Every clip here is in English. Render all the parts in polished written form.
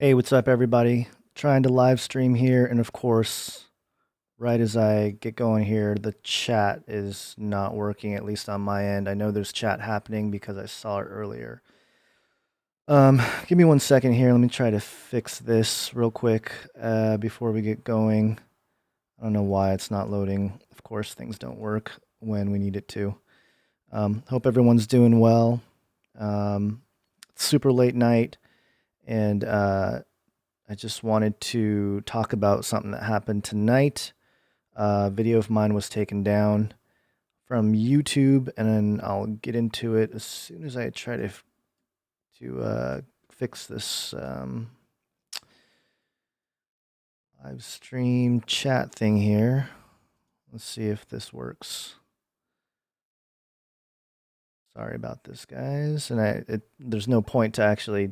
Hey, what's up, everybody? Trying to live stream here, and of course, right as I get going here, the chat is not working, at least on my end. I know there's chat happening because I saw it earlier. Give me 1 second here. Let me try to fix this real quick before we get going. I don't know why it's not loading. Of course, things don't work when we need it to. Hope everyone's doing well. Super late night, and I just wanted to talk about something that happened tonight. A video of mine was taken down from YouTube, and then I'll get into it as soon as I try to fix this live stream chat thing here. Let's see if this works. Sorry about this, guys. And there's no point to actually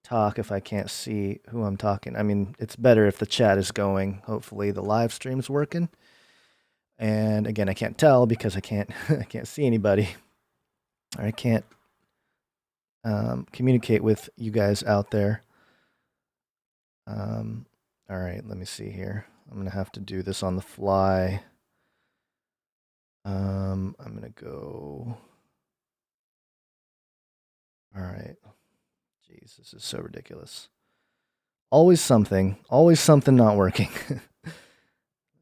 talk if I can't see who I'm talking. I mean, it's better if the chat is going. Hopefully the live stream's working. And again, I can't tell because I can't I can't see anybody. Or I can't communicate with you guys out there. All right, let me see here. I'm gonna have to do this on the fly. I'm gonna go. All right. Jeez, this is so ridiculous. Always something not working.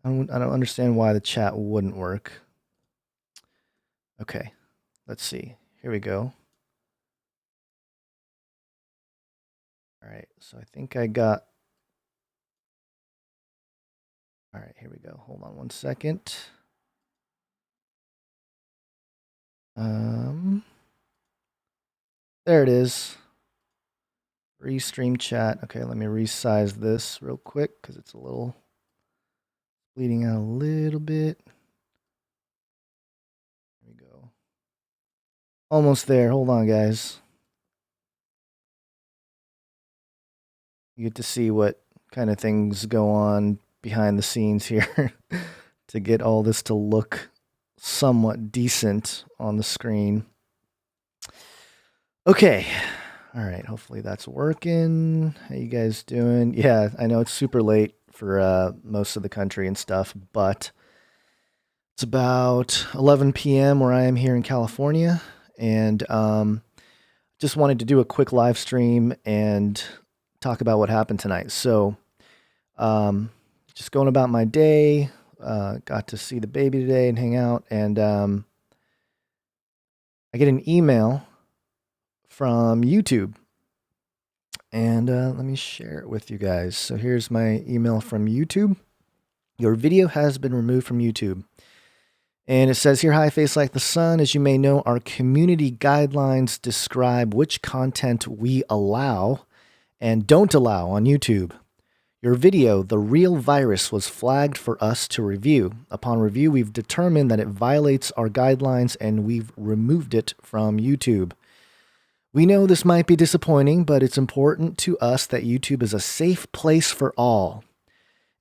I don't understand why the chat wouldn't work. Okay, let's see. Here we go. All right, so I think I got. All right, here we go. Hold on 1 second. There it is. Restream chat. Okay, let me resize this real quick because it's a little bleeding out a little bit. There we go. Almost there. Hold on, guys. You get to see what kind of things go on behind the scenes here to get all this to look somewhat decent on the screen. Okay. All right. Hopefully that's working. How you guys doing? Yeah, I know it's super late for most of the country and stuff, but it's about 11 p.m. where I am here in California, and just wanted to do a quick live stream and talk about what happened tonight. So, just going about my day. Got to see the baby today and hang out, and I get an email from YouTube, and let me share it with you guys. So here's my email from YouTube. Your video has been removed from YouTube. And it says here, hi, Face Like the Sun. As you may know, our community guidelines describe which content we allow and don't allow on YouTube. Your video, The Real Virus, was flagged for us to review. Upon review, we've determined that it violates our guidelines and we've removed it from YouTube. We know this might be disappointing, but it's important to us that YouTube is a safe place for all.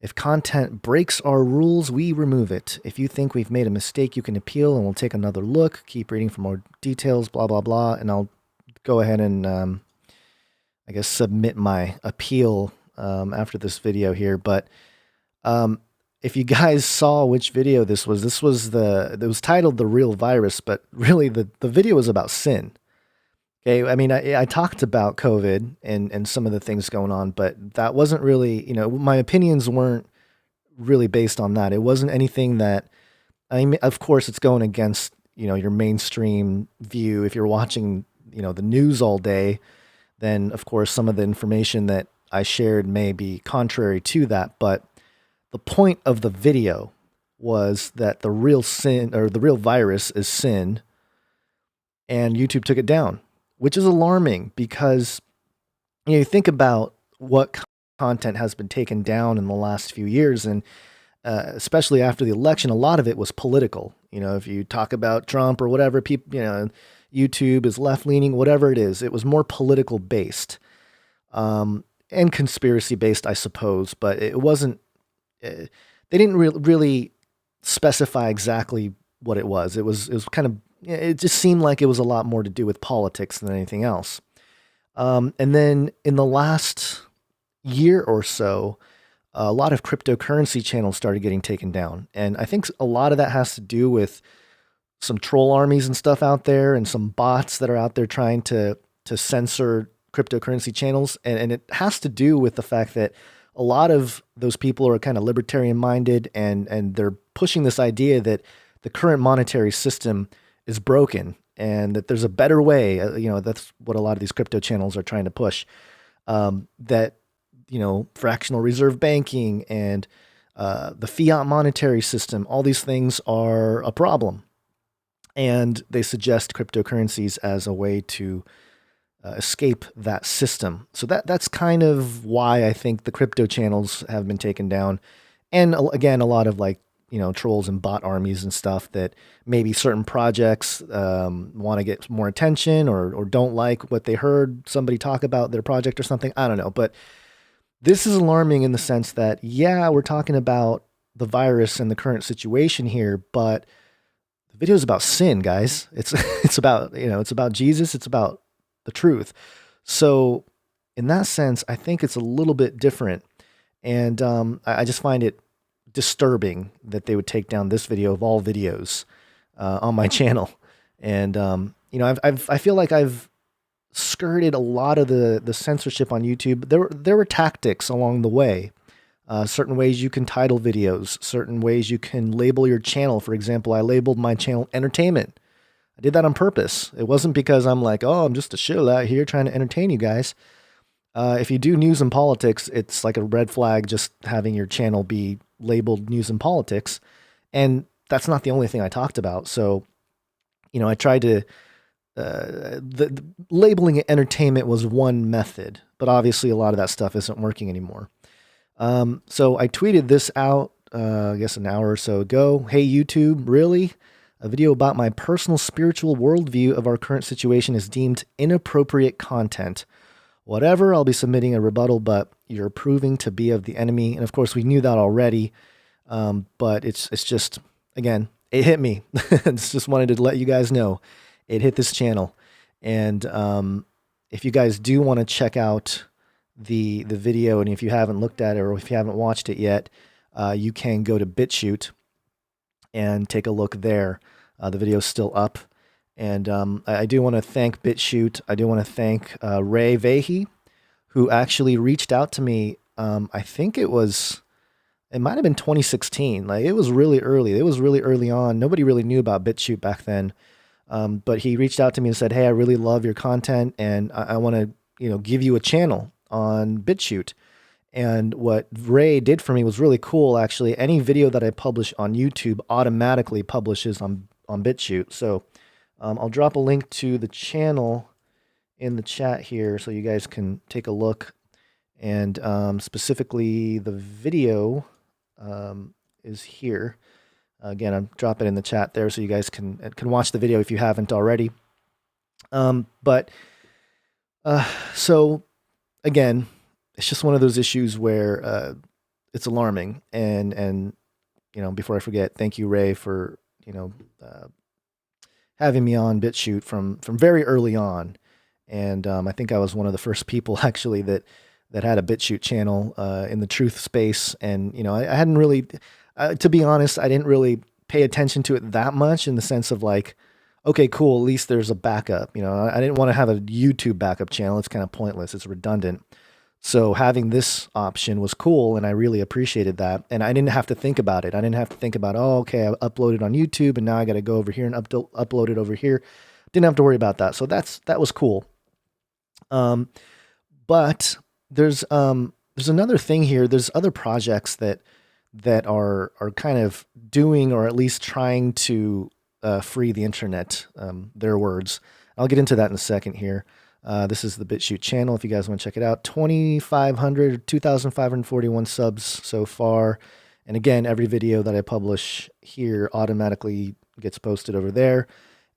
If content breaks our rules, we remove it. If you think we've made a mistake, you can appeal and we'll take another look. Keep reading for more details, blah, blah, blah. And I'll go ahead and, I guess, submit my appeal after this video here. But if you guys saw which video this was it was titled The Real Virus, but really the video was about sin. Okay, I mean, I talked about COVID and some of the things going on, but that wasn't really, my opinions weren't really based on that. It wasn't anything that, I mean, of course, it's going against, your mainstream view. If you're watching, the news all day, then, of course, some of the information that I shared may be contrary to that. But the point of the video was that the real sin, or the real virus, is sin, and YouTube took it down, which is alarming because you think about what content has been taken down in the last few years, and especially after the election, a lot of it was political. If you talk about Trump or whatever, people, YouTube is left leaning, whatever it is, it was more political based and conspiracy based, I suppose. But it wasn't. They didn't really specify exactly what it was. It was kind of. It just seemed like it was a lot more to do with politics than anything else. And then in the last year or so, a lot of cryptocurrency channels started getting taken down. And I think a lot of that has to do with some troll armies and stuff out there and some bots that are out there trying to censor cryptocurrency channels. And it has to do with the fact that a lot of those people are kind of libertarian minded and they're pushing this idea that the current monetary system is broken and that there's a better way. That's what a lot of these crypto channels are trying to push. That fractional reserve banking and the fiat monetary system, all these things are a problem. And they suggest cryptocurrencies as a way to escape that system. So that's kind of why I think the crypto channels have been taken down. And again, a lot of trolls and bot armies and stuff that maybe certain projects want to get more attention or don't like what they heard somebody talk about their project or something. I don't know. But this is alarming in the sense that, yeah, we're talking about the virus and the current situation here, but the video is about sin, guys. It's about Jesus. It's about the truth. So in that sense, I think it's a little bit different. And I just find it disturbing that they would take down this video of all videos on my channel. And I feel like I've skirted a lot of the censorship on YouTube. There were tactics along the way. Certain ways you can title videos, certain ways you can label your channel. For example, I labeled my channel entertainment. I did that on purpose. It wasn't because I'm like, oh, I'm just a shill out here trying to entertain you guys. If you do news and politics, it's like a red flag just having your channel be labeled news and politics. And that's not the only thing I talked about. So, I tried to, the labeling it entertainment was one method, but obviously a lot of that stuff isn't working anymore. So I tweeted this out, I guess an hour or so ago. Hey, YouTube, really? A video about my personal spiritual worldview of our current situation is deemed inappropriate content. Whatever, I'll be submitting a rebuttal, but you're proving to be of the enemy. And of course, we knew that already. But it's just, again, it hit me. It's just wanted to let you guys know it hit this channel. And if you guys do want to check out the video, and if you haven't looked at it or if you haven't watched it yet, you can go to BitChute and take a look there. The video's still up. And I do want to thank BitChute. I do want to thank Ray Vahey, who actually reached out to me. I think it might have been 2016. Like, it was really early. It was really early on. Nobody really knew about BitChute back then. But he reached out to me and said, hey, I really love your content, and I want to give you a channel on BitChute. And what Ray did for me was really cool, actually. Any video that I publish on YouTube automatically publishes on BitChute. So I'll drop a link to the channel in the chat here so you guys can take a look. And specifically, the video is here. Again, I'll drop it in the chat there so you guys can watch the video if you haven't already. So again, it's just one of those issues where it's alarming. And before I forget, thank you, Ray, for having me on BitChute from very early on. And I think I was one of the first people actually that had a BitChute channel in the truth space. And I hadn't really, to be honest, I didn't really pay attention to it that much, in the sense of like, okay, cool, at least there's a backup. I didn't want to have a YouTube backup channel. It's kind of pointless. It's redundant. So having this option was cool, and I really appreciated that. And I didn't have to think about it. I didn't have to think about, oh, okay, I uploaded on YouTube, and now I got to go over here and upload it over here. Didn't have to worry about that. So that was cool. But there's another thing here. There's other projects that are kind of doing, or at least trying to free the internet. Their words. I'll get into that in a second here. This is the BitChute channel if you guys want to check it out. 2,541 subs so far. And again, every video that I publish here automatically gets posted over there.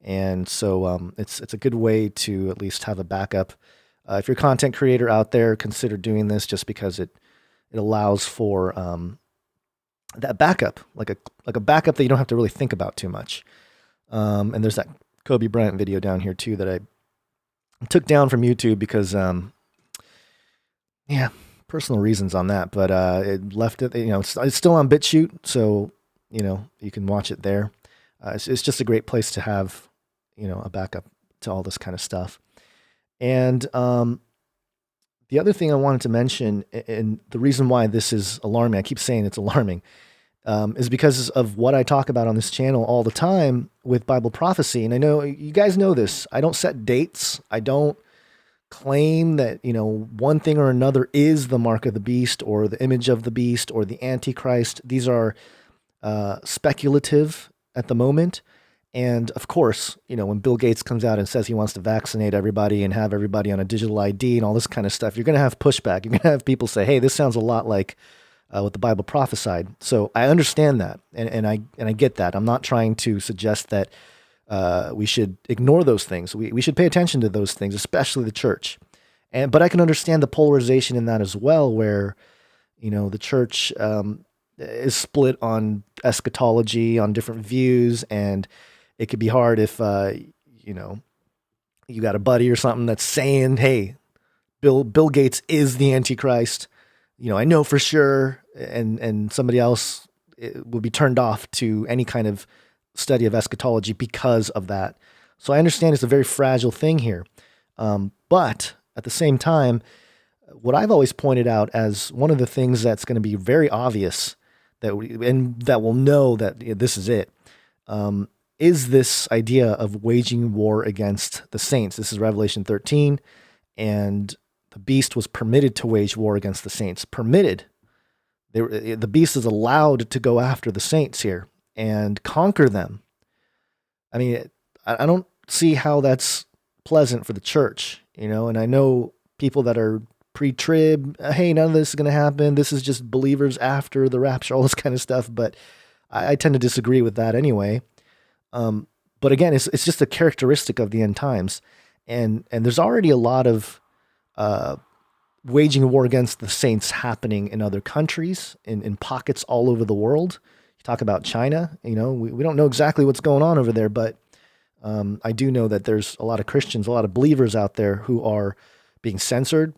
And so it's a good way to at least have a backup. If you're a content creator out there, consider doing this, just because it allows for that backup, like a backup that you don't have to really think about too much. And there's that Kobe Bryant video down here too that took down from YouTube because, yeah, personal reasons on that. But it left it, it's still on BitChute, so you can watch it there. It's just a great place to have, a backup to all this kind of stuff. And the other thing I wanted to mention, and the reason why this is alarming, I keep saying it's alarming, is because of what I talk about on this channel all the time with Bible prophecy. And I know you guys know this. I don't set dates. I don't claim that, one thing or another is the mark of the beast or the image of the beast or the Antichrist. These are speculative at the moment. And of course, when Bill Gates comes out and says he wants to vaccinate everybody and have everybody on a digital ID and all this kind of stuff, you're going to have pushback. You're going to have people say, hey, this sounds a lot like what the Bible prophesied. So I understand that. And I get that. I'm not trying to suggest that we should ignore those things. We should pay attention to those things, especially the church. But I can understand the polarization in that as well, where, the church is split on eschatology, on different views, and it could be hard if, you got a buddy or something that's saying, hey, Bill Gates is the Antichrist. I know for sure. And somebody else will be turned off to any kind of study of eschatology because of that. So I understand it's a very fragile thing here. But at the same time, what I've always pointed out as one of the things that's going to be very obvious that we'll know that this is it, is this idea of waging war against the saints. This is Revelation 13, and the beast was permitted to wage war against the saints. Permitted. The beast is allowed to go after the saints here and conquer them. I mean, I don't see how that's pleasant for the church, and I know people that are pre-trib, hey, none of this is going to happen. This is just believers after the rapture, all this kind of stuff. But I tend to disagree with that anyway. But again, it's just a characteristic of the end times. And there's already a lot of waging a war against the saints happening in other countries, in pockets all over the world. You talk about China, we don't know exactly what's going on over there, but I do know that there's a lot of Christians, a lot of believers out there who are being censored,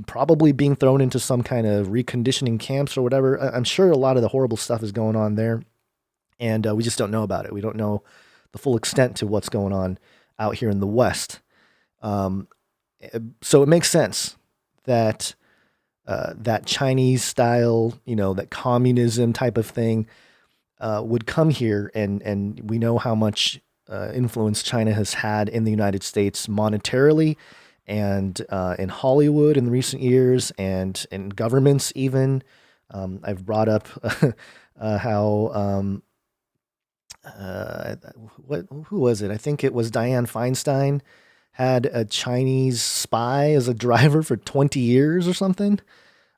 probably being thrown into some kind of reconditioning camps or whatever. I'm sure a lot of the horrible stuff is going on there, and we just don't know about it. We don't know the full extent to what's going on out here in the West. So it makes sense that that Chinese style, that communism type of thing would come here, and we know how much influence China has had in the United States monetarily and in Hollywood in recent years, and in governments even. I've brought up how who was it? I think it was Dianne Feinstein had a Chinese spy as a driver for 20 years or something.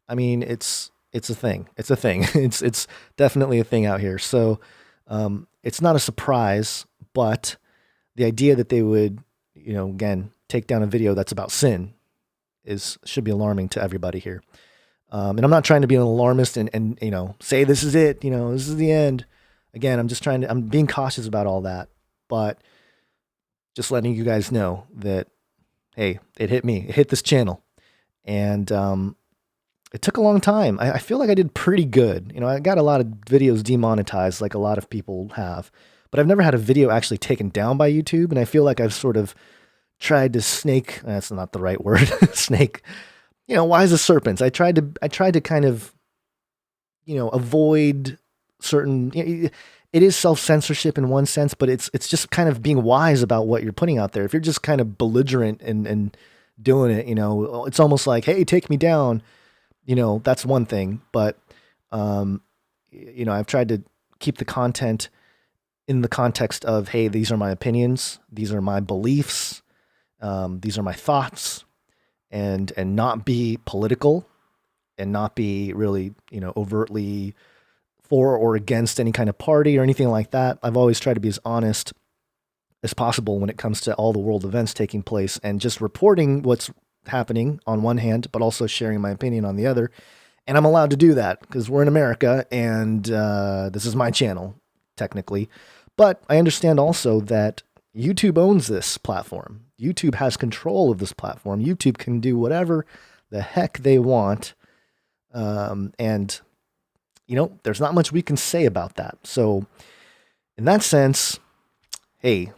I mean, it's a thing. It's a thing. It's definitely a thing out here. So it's not a surprise, but the idea that they would, again, take down a video that's about sin should be alarming to everybody here. And I'm not trying to be an alarmist and say this is it, this is the end. Again, I'm being cautious about all that, but just letting you guys know that, hey, it hit me. It hit this channel. And it took a long time. I feel like I did pretty good. I got a lot of videos demonetized like a lot of people have, but I've never had a video actually taken down by YouTube. And I feel like I've sort of tried to snake, that's not the right word, snake, wise as serpents. I tried to kind of, avoid certain, it is self-censorship in one sense, but it's just kind of being wise about what you're putting out there. If you're just kind of belligerent and doing it, it's almost like, hey, take me down, that's one thing. But, I've tried to keep the content in the context of, hey, these are my opinions. These are my beliefs. These are my thoughts, and not be political and not be really, overtly for or against any kind of party or anything like that. I've always tried to be as honest as possible when it comes to all the world events taking place and just reporting what's happening on one hand, but also sharing my opinion on the other. And I'm allowed to do that because we're in America and this is my channel, technically. But I understand also that YouTube owns this platform. YouTube has control of this platform. YouTube can do whatever the heck they want. And, there's not much we can say about that. So in that sense, hey,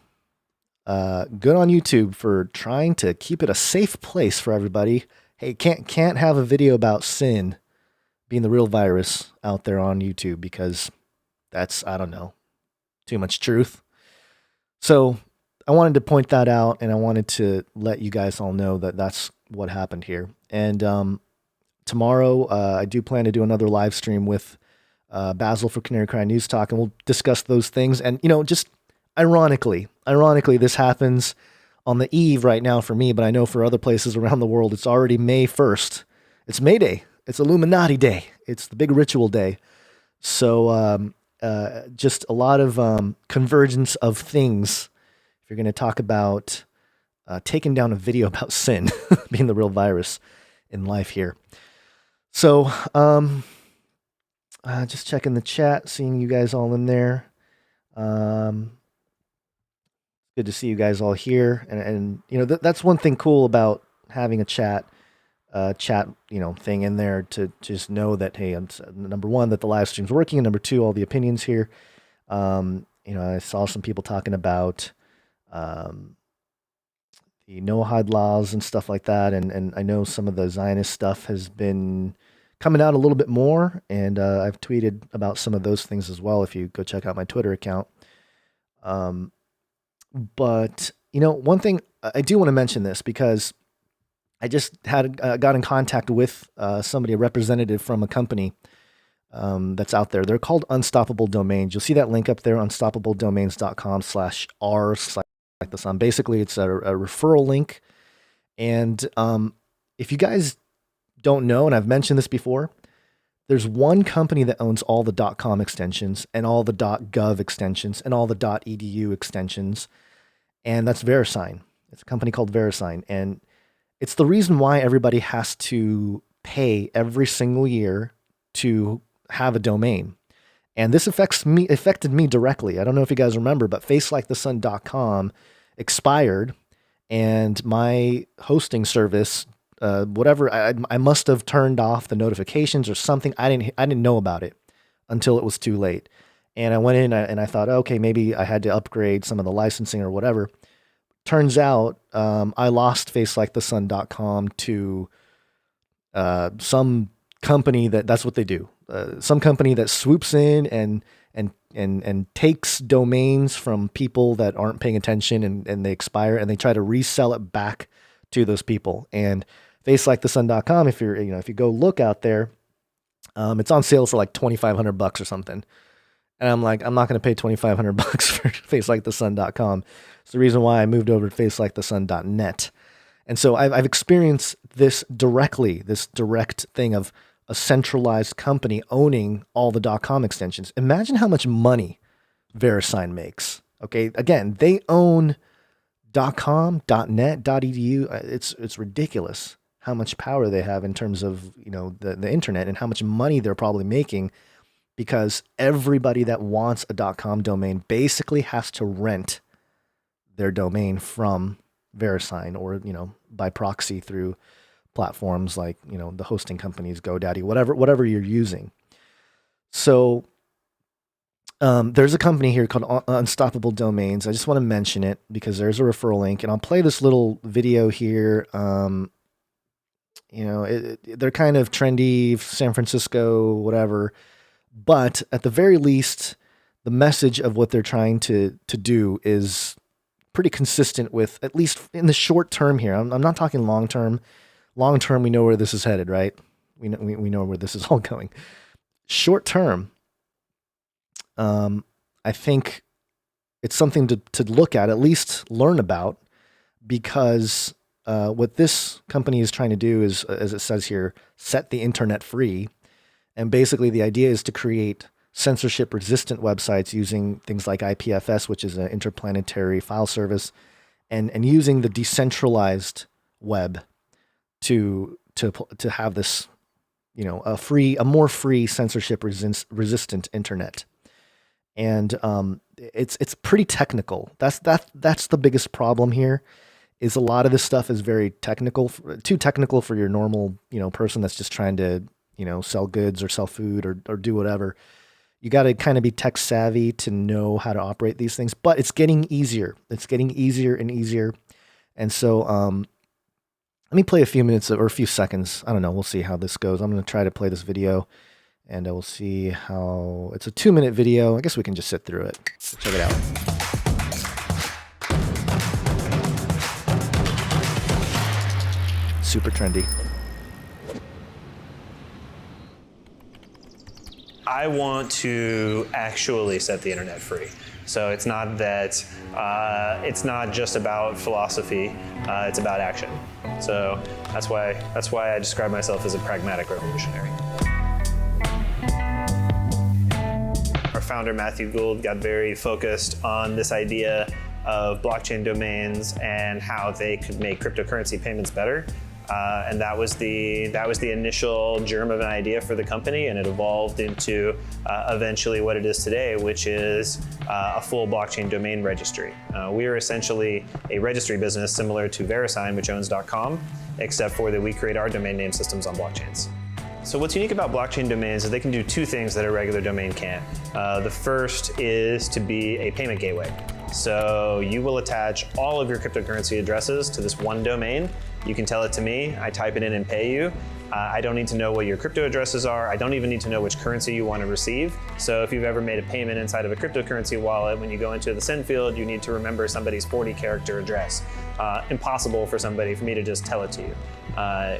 good on YouTube for trying to keep it a safe place for everybody. Hey, can't have a video about sin being the real virus out there on YouTube because that's, I don't know, too much truth. So I wanted to point that out, and I wanted to let you guys all know that that's what happened here. And tomorrow, I do plan to do another live stream with Basil for Canary Cry News Talk, and we'll discuss those things. And, just ironically, this happens on the eve right now for me, but I know for other places around the world, it's already May 1st. It's May Day. It's Illuminati Day. It's the big ritual day. So just a lot of convergence of things. If you're going to talk about taking down a video about sin being the real virus in life here. So just checking the chat, seeing you guys all in there. Good to see you guys all here. And that's one thing cool about having a chat thing in there, to just know that, hey, number one, that the live stream's working, and number two, all the opinions here. I saw some people talking about the Noahide laws and stuff like that, and I know some of the Zionist stuff has been coming out a little bit more, and I've tweeted about some of those things as well, if you go check out my Twitter account. But one thing I do want to mention this, because I just got in contact with somebody, a representative from a company that's out there. They're called Unstoppable Domains. You'll see that link up there, unstoppabledomains.com/r/like-the-sun. Basically, it's a referral link. And if you guys don't know, and I've mentioned this before, there's one company that owns all the .com extensions and all the .gov extensions and all the .edu extensions, and that's VeriSign. It's a company called VeriSign, and it's the reason why everybody has to pay every single year to have a domain. And this affected me directly. I don't know if you guys remember, but facelikethesun.com expired, and my hosting service, whatever, I must have turned off the notifications or something. I didn't know about it until it was too late. And I went in and I thought, okay, maybe I had to upgrade some of the licensing or whatever. Turns out I lost facelikethesun.com to some company that's what they do. Some company that swoops in and takes domains from people that aren't paying attention, and they expire, and they try to resell it back to those people. And facelikethesun.com, if you go look out there, it's on sale for like $2,500 or something. And I'm like, I'm not going to pay $2,500 for facelikethesun.com. It's the reason why I moved over to facelikethesun.net. And so I've experienced this directly, this direct thing of a centralized company owning all the .com extensions. Imagine how much money VeriSign makes. Okay, again, they own .com, .net, .edu. It's ridiculous how much power they have in terms of the internet, and how much money they're probably making, because everybody that wants a .com domain basically has to rent their domain from VeriSign, or by proxy through platforms like the hosting companies, GoDaddy, whatever you're using. So there's a company here called Unstoppable Domains. I just want to mention it because there's a referral link, and I'll play this little video here. They're kind of trendy, San Francisco, whatever, but at the very least, the message of what they're trying to do is pretty consistent with, at least in the short term here. I'm not talking long term. Long term, we know where this is headed, right? We know where this is all going. Short term, I think it's something to look at least learn about, because what this company is trying to do is, as it says here, set the internet free. And basically the idea is to create censorship-resistant websites using things like IPFS, which is an interplanetary file service, and using the decentralized web to have this, a more free censorship-resistant internet. And it's pretty technical. That's the biggest problem here, is a lot of this stuff is very technical, too technical for your normal, person that's just trying to, sell goods or sell food or do whatever. You got to kind of be tech savvy to know how to operate these things, but it's getting easier. It's getting easier and easier. And so, let me play a few minutes or a few seconds. I don't know. We'll see how this goes. I'm going to try to play this video and we'll see how it's a 2-minute video. I guess we can just sit through it. So check it out. Super trendy. I want to actually set the internet free. So it's not that, it's not just about philosophy, it's about action. So that's why I describe myself as a pragmatic revolutionary. Our founder, Matthew Gould, got very focused on this idea of blockchain domains and how they could make cryptocurrency payments better. And that was the initial germ of an idea for the company, and it evolved into eventually what it is today, which is a full blockchain domain registry. We are essentially a registry business similar to VeriSign, which owns .com, except for that we create our domain name systems on blockchains. So what's unique about blockchain domains is they can do two things that a regular domain can't. The first is to be a payment gateway. So you will attach all of your cryptocurrency addresses to this one domain. You can tell it to me, I type it in and pay you. I don't need to know what your crypto addresses are. I don't even need to know which currency you want to receive. So if you've ever made a payment inside of a cryptocurrency wallet, when you go into the send field, you need to remember somebody's 40-character address. Impossible for me to just tell it to you.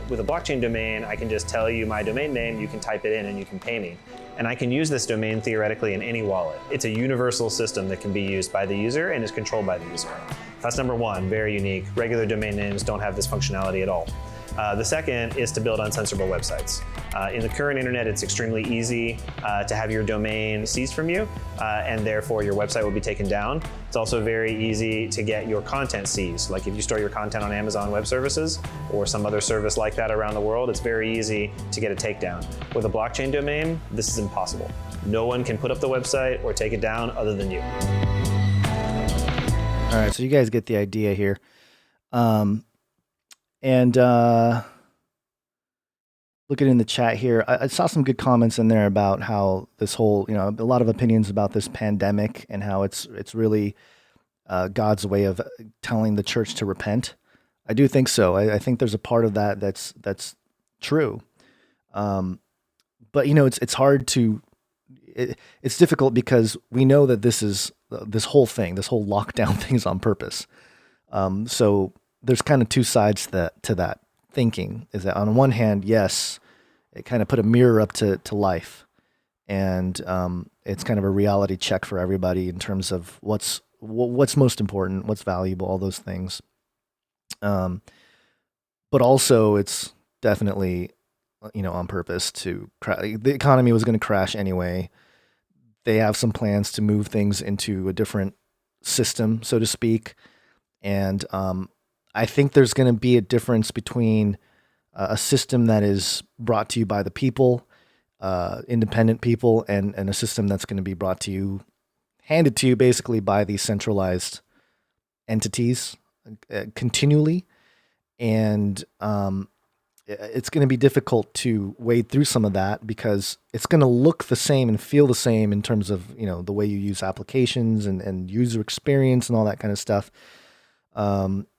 With a blockchain domain, I can just tell you my domain name, you can type it in and you can pay me. And I can use this domain theoretically in any wallet. It's a universal system that can be used by the user and is controlled by the user. That's number one, very unique. Regular domain names don't have this functionality at all. The second is to build uncensorable websites. In the current internet, it's extremely easy to have your domain seized from you, and therefore your website will be taken down. It's also very easy to get your content seized. Like if you store your content on Amazon Web Services or some other service like that around the world, it's very easy to get a takedown. With a blockchain domain, this is impossible. No one can put up the website or take it down other than you. All right, so you guys get the idea here. Looking in the chat here, I saw some good comments in there about how this whole, a lot of opinions about this pandemic and how it's really God's way of telling the church to repent. I do think so. I think there's a part of that that's true. But it's hard to, it's difficult because we know that this whole lockdown thing is on purpose. So there's kind of two sides to that thinking, is that on one hand, yes, it kind of put a mirror up to life, and it's kind of a reality check for everybody in terms of what's most important, what's valuable, all those things. But also it's definitely, on purpose to the economy was going to crash anyway. They have some plans to move things into a different system, so to speak. And I think there's going to be a difference between a system that is brought to you by the people, independent people, and a system that's going to be brought to you, handed to you basically by these centralized entities continually. And it's going to be difficult to wade through some of that because it's going to look the same and feel the same in terms of, the way you use applications and user experience and all that kind of stuff.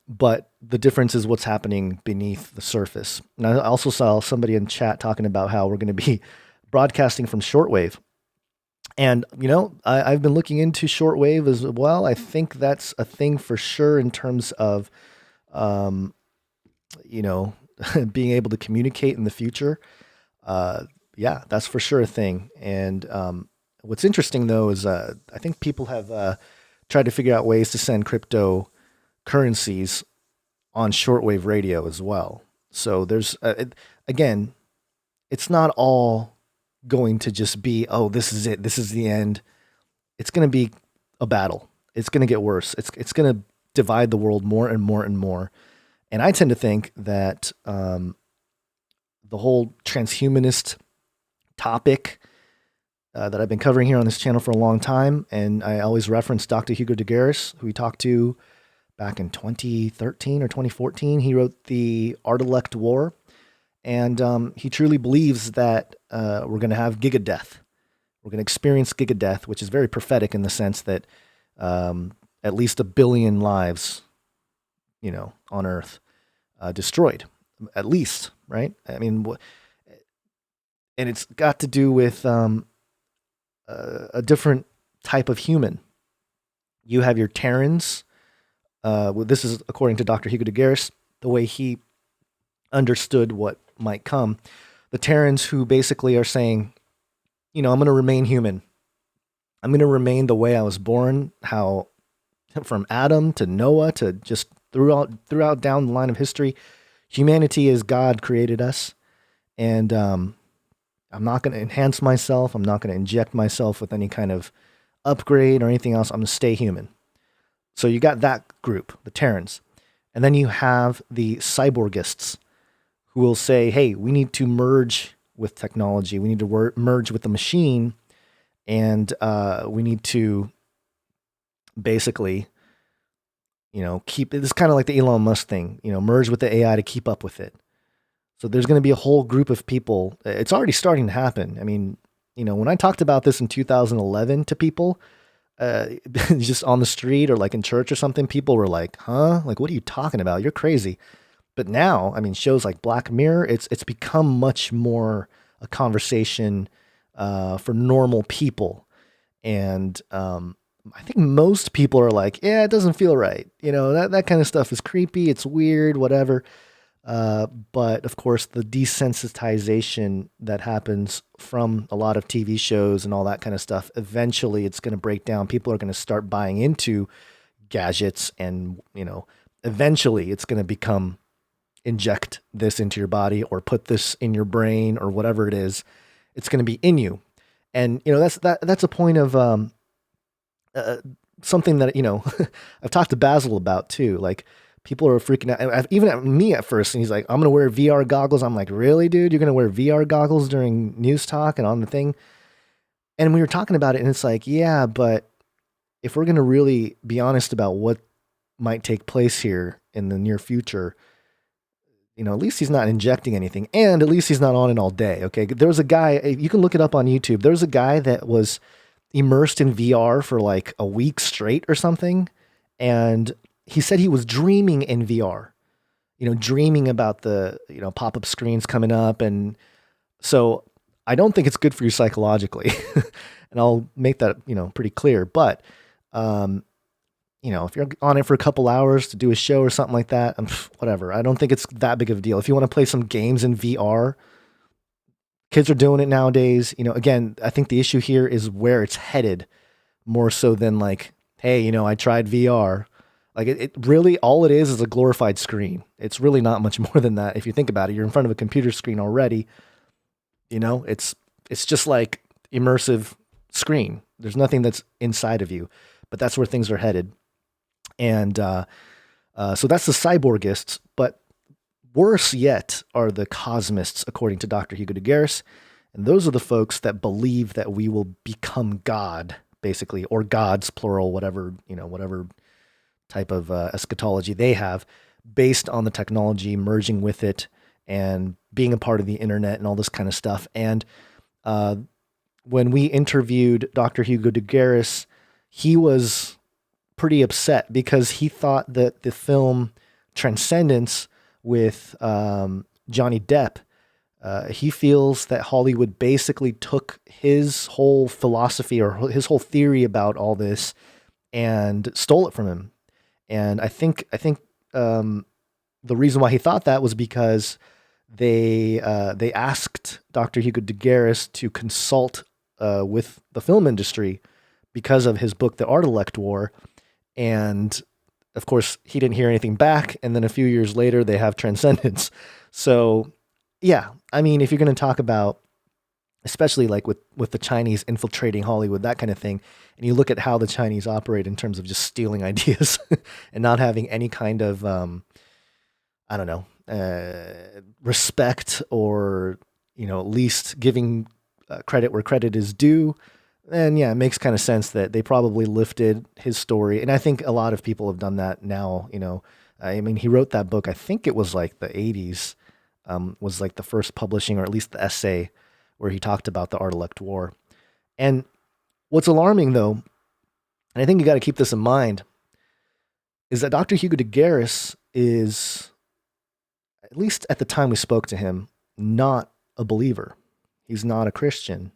But the difference is what's happening beneath the surface. And I also saw somebody in chat talking about how we're going to be broadcasting from shortwave. And, I've been looking into shortwave as well. I think that's a thing for sure in terms of, being able to communicate in the future. Yeah, that's for sure a thing. And what's interesting, though, is I think people have tried to figure out ways to send cryptocurrencies on shortwave radio as well. So there's, again, it's not all going to just be, oh, this is it, this is the end. It's going to be a battle. It's going to get worse. It's going to divide the world more and more and more. And I tend to think that the whole transhumanist topic that I've been covering here on this channel for a long time, and I always reference Dr. Hugo de Garis, who we talked to back in 2013 or 2014. He wrote The Art War, and he truly believes that we're going to have gigadeath. We're going to experience gigadeath, which is very prophetic in the sense that at least 1 billion lives, on Earth destroyed, at least, right? I mean, and it's got to do with a different type of human. You have your Terrans. Well, this is according to Dr. Hugo de Garis, the way he understood what might come. The Terrans who basically are saying, I'm going to remain human. I'm going to remain the way I was born, how from Adam to Noah to just throughout down the line of history, humanity as God created us. And I'm not going to enhance myself. I'm not going to inject myself with any kind of upgrade or anything else. I'm going to stay human. So you got that group, the Terrans. And then you have the cyborgists who will say, hey, we need to merge with technology. We need to merge with the machine. And we need to basically, keep it's kind of like the Elon Musk thing, merge with the AI to keep up with it. So there's going to be a whole group of people. It's already starting to happen. I mean, when I talked about this in 2011 to people, just on the street or like in church or something, people were like, huh? Like, what are you talking about? You're crazy. But now, I mean, shows like Black Mirror, it's become much more a conversation for normal people. And I think most people are like, yeah, it doesn't feel right. That kind of stuff is creepy. It's weird, whatever. But of course, the desensitization that happens from a lot of TV shows and all that kind of stuff, eventually it's going to break down. People are going to start buying into gadgets and, eventually it's going to become inject this into your body or put this in your brain or whatever it is. It's going to be in you. And, that's a point of, something that, I've talked to Basil about too. Like, people are freaking out, even at me at first. And he's like, I'm going to wear VR goggles. I'm like, really, dude? You're going to wear VR goggles during news talk and on the thing? And we were talking about it, and it's like, yeah, but if we're going to really be honest about what might take place here in the near future, at least he's not injecting anything, and at least he's not on it all day. Okay. There was a guy, you can look it up on YouTube. There was a guy that was immersed in VR for like a week straight or something. And he said he was dreaming in VR, dreaming about the, pop-up screens coming up. And so I don't think it's good for you psychologically. And I'll make that, pretty clear. But, if you're on it for a couple hours to do a show or something like that, whatever. I don't think it's that big of a deal. If you want to play some games in VR, kids are doing it nowadays. Again, I think the issue here is where it's headed more so than like, hey, I tried VR. Like it really, all it is a glorified screen. It's really not much more than that. If you think about it, you're in front of a computer screen already. It's just like immersive screen. There's nothing that's inside of you, but that's where things are headed. And so that's the cyborgists, but worse yet are the cosmists, according to Dr. Hugo de Garis. And those are the folks that believe that we will become God, basically, or gods, plural, whatever type of eschatology they have, based on the technology, merging with it and being a part of the internet and all this kind of stuff. And when we interviewed Dr. Hugo de Garis, he was pretty upset because he thought that the film Transcendence with Johnny Depp, he feels that Hollywood basically took his whole philosophy or his whole theory about all this and stole it from him. And I think the reason why he thought that was because they asked Dr. Hugo de Garis to consult with the film industry because of his book, The Art War. And of course, he didn't hear anything back. And then a few years later, they have Transcendence. So, yeah, I mean, if you're going to talk about, especially like with the Chinese infiltrating Hollywood, that kind of thing, and you look at how the Chinese operate in terms of just stealing ideas and not having any kind of, I don't know, respect or, at least giving credit where credit is due. And yeah, it makes kind of sense that they probably lifted his story. And I think a lot of people have done that now, I mean, he wrote that book, I think it was like the 80s, was like the first publishing, or at least the essay where he talked about the art elect war. And what's alarming though, and I think you got to keep this in mind, is that Dr. Hugo de Garis is, at least at the time we spoke to him, not a believer. He's not a Christian.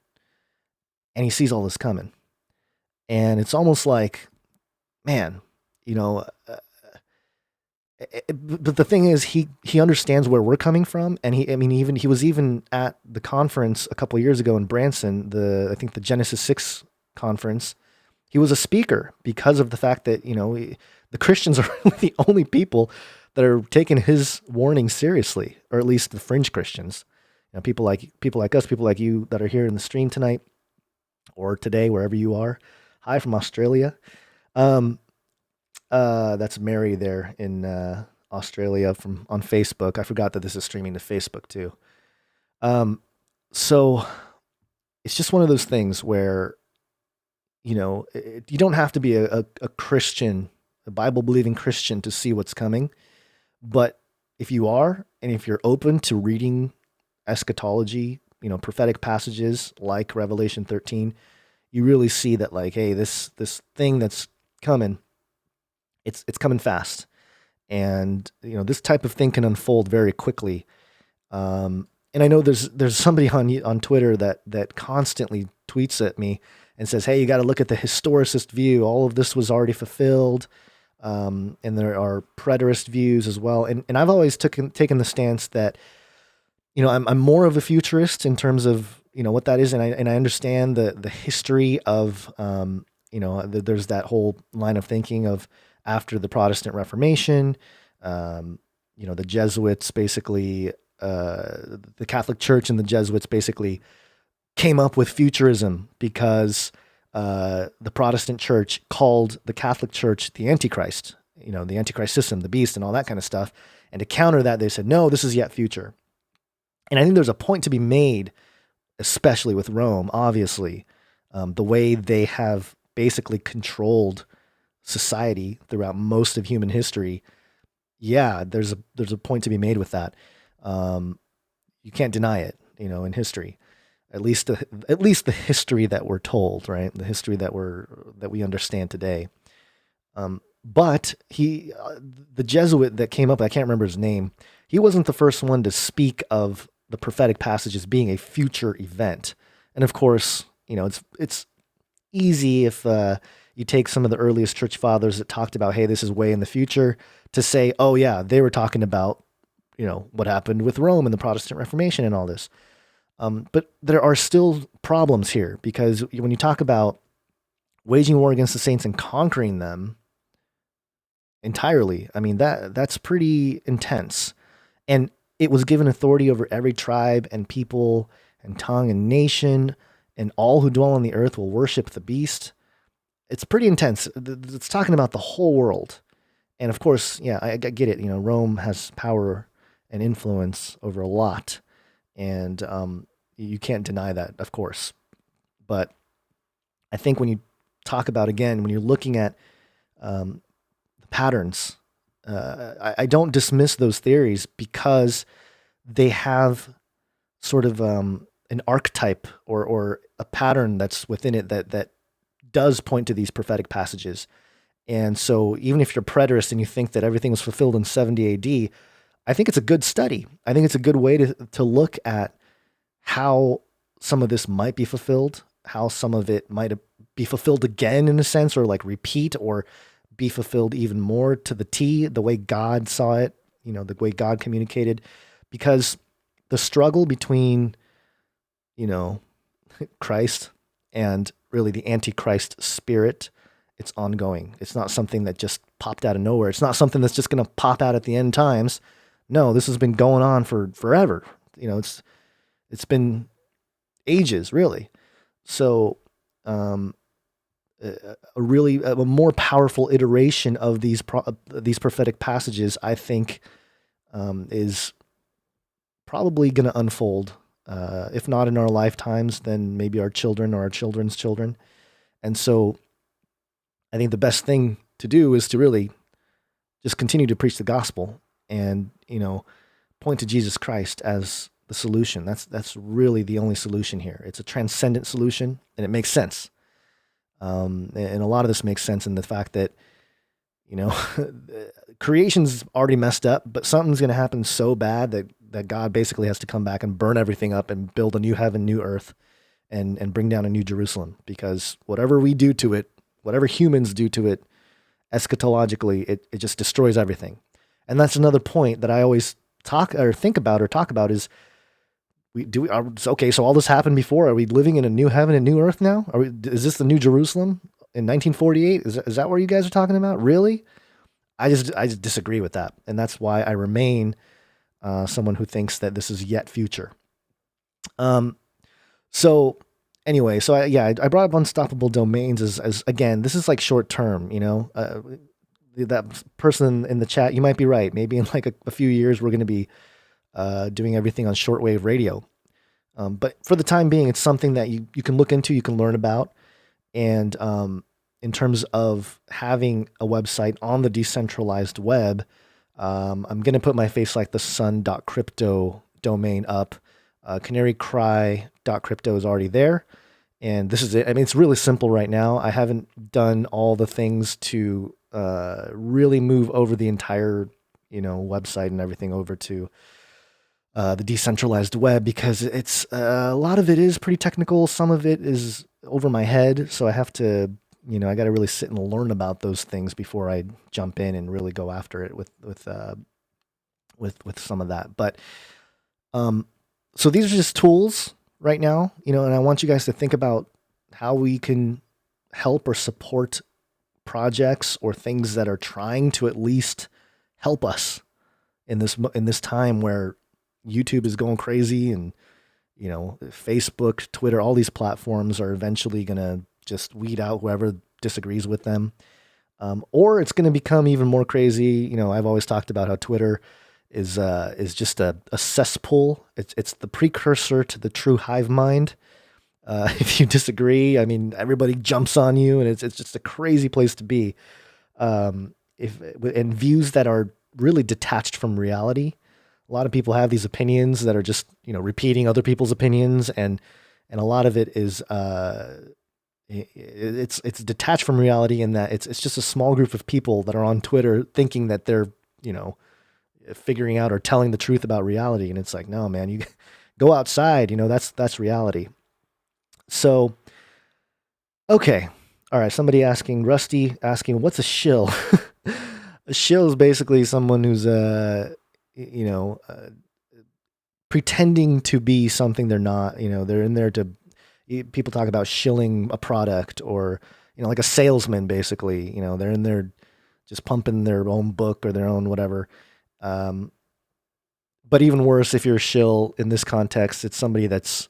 And he sees all this coming. And it's almost like, man, you know, but the thing is, he understands where we're coming from, and he was even at the conference a couple of years ago in Branson, I think the Genesis 6 conference. He was a speaker because of the fact that the Christians are really the only people that are taking his warning seriously, or at least the fringe Christians. People like us, people like you that are here in the stream tonight or today, wherever you are. Hi from Australia. That's Mary there in Australia on Facebook. I forgot that this is streaming to Facebook too. So it's just one of those things where, you don't have to be a Christian, a Bible believing Christian to see what's coming. But if you are, and if you're open to reading eschatology, prophetic passages like Revelation 13, you really see that, like, hey, this thing that's coming, it's coming fast. And, this type of thing can unfold very quickly. And I know there's somebody on Twitter that constantly tweets at me and says, hey, you got to look at the historicist view. All of this was already fulfilled. And there are preterist views as well. And I've always taken the stance that, I'm more of a futurist in terms of, what that is. And I understand the history of, there's that whole line of thinking of after the Protestant Reformation, the Jesuits basically, the Catholic Church and the Jesuits basically came up with futurism because the Protestant Church called the Catholic Church the Antichrist, the Antichrist system, the beast, and all that kind of stuff. And to counter that, they said, no, this is yet future. And I think there's a point to be made, especially with Rome, obviously, the way they have basically controlled society throughout most of human history. Yeah, there's a point to be made with that. You can't deny it, in history. At least the history that we're told, right? The history that we understand today. But the Jesuit that came up, I can't remember his name. He wasn't the first one to speak of the prophetic passages being a future event. And of course, it's easy if you take some of the earliest church fathers that talked about, hey, this is way in the future, to say, oh yeah, they were talking about, what happened with Rome and the Protestant Reformation and all this. But there are still problems here, because when you talk about waging war against the saints and conquering them entirely, I mean, that's pretty intense. And it was given authority over every tribe and people and tongue and nation, and all who dwell on the earth will worship the beast. It's pretty intense. It's talking about the whole world. And of course, yeah, I get it. Rome has power and influence over a lot. And you can't deny that, of course. But I think when you talk about, again, when you're looking at the patterns, I don't dismiss those theories because they have sort of an archetype or a pattern that's within it that does point to these prophetic passages. And so even if you're preterist and you think that everything was fulfilled in 70 AD, I think it's a good study. I think it's a good way to look at how some of this might be fulfilled, how some of it might be fulfilled again in a sense, or like repeat, or be fulfilled even more to the T, the way God saw it, the way God communicated. Because the struggle between, Christ and really the Antichrist spirit, it's ongoing. It's not something that just popped out of nowhere. It's not something that's just going to pop out at the end times. No, this has been going on for forever. It's been ages, really. So, a more powerful iteration of these prophetic passages, I think, is probably going to unfold If not in our lifetimes, then maybe our children or our children's children. And so I think the best thing to do is to really just continue to preach the gospel and, point to Jesus Christ as the solution. That's really the only solution here. It's a transcendent solution, and it makes sense. And a lot of this makes sense in the fact that, creation's already messed up, but something's going to happen so bad that God basically has to come back and burn everything up and build a new heaven, new earth, and bring down a new Jerusalem. Because whatever we do to it, whatever humans do to it, eschatologically, it just destroys everything. And that's another point that I always talk about is okay, so all this happened before. Are we living in a new heaven and new earth now? Is this the new Jerusalem in 1948? Is that what you guys are talking about? Really? I just disagree with that. And that's why I remain someone who thinks that this is yet future. So anyway, I brought up unstoppable domains as again, this is like short term, that person in the chat, you might be right. Maybe in like a few years, we're going to be doing everything on shortwave radio. But for the time being, it's something that you can look into, you can learn about. And in terms of having a website on the decentralized web, I'm going to put my face like the sun.crypto domain up. Canarycry.crypto is already there. And this is it. I mean, it's really simple right now. I haven't done all the things to really move over the entire, website and everything over to the decentralized web, because it's a lot of it is pretty technical. Some of it is over my head. So I have to, I got to really sit and learn about those things before I jump in and really go after it with some of that. But so these are just tools right now, and I want you guys to think about how we can help or support projects or things that are trying to at least help us in this time where YouTube is going crazy, and Facebook, Twitter, all these platforms are eventually going to just weed out whoever disagrees with them, or it's going to become even more crazy. I've always talked about how Twitter is just a cesspool. It's the precursor to the true hive mind. If you disagree, I mean, everybody jumps on you, and it's just a crazy place to be. And views that are really detached from reality. A lot of people have these opinions that are just, repeating other people's opinions, and a lot of it is it's detached from reality, in that it's just a small group of people that are on Twitter thinking that they're, figuring out or telling the truth about reality. And it's like, no, man, you go outside, that's reality. So, okay. All right. Rusty asking, what's a shill? A shill is basically someone who's, pretending to be something they're not. They're in there to, people talk about shilling a product, or, like a salesman, basically. They're in there just pumping their own book or their own whatever. But even worse, if you're a shill in this context, it's somebody that's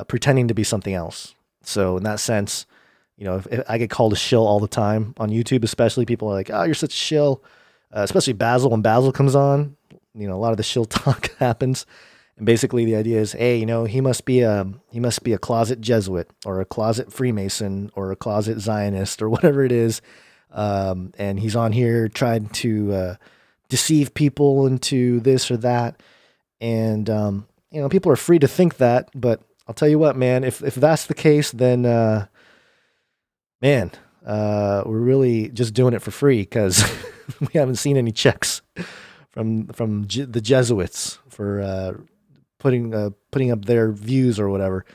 pretending to be something else. So in that sense, if I get called a shill all the time on YouTube, especially, people are like, "Oh, you're such a shill." Especially Basil, when Basil comes on, a lot of the shill talk happens. And basically the idea is, hey, he must be a closet Jesuit, or a closet Freemason, or a closet Zionist, or whatever it is. And he's on here trying to deceive people into this or that. And, people are free to think that, but I'll tell you what, man, if that's the case, then, we're really just doing it for free, because we haven't seen any checks from the Jesuits for putting up their views or whatever.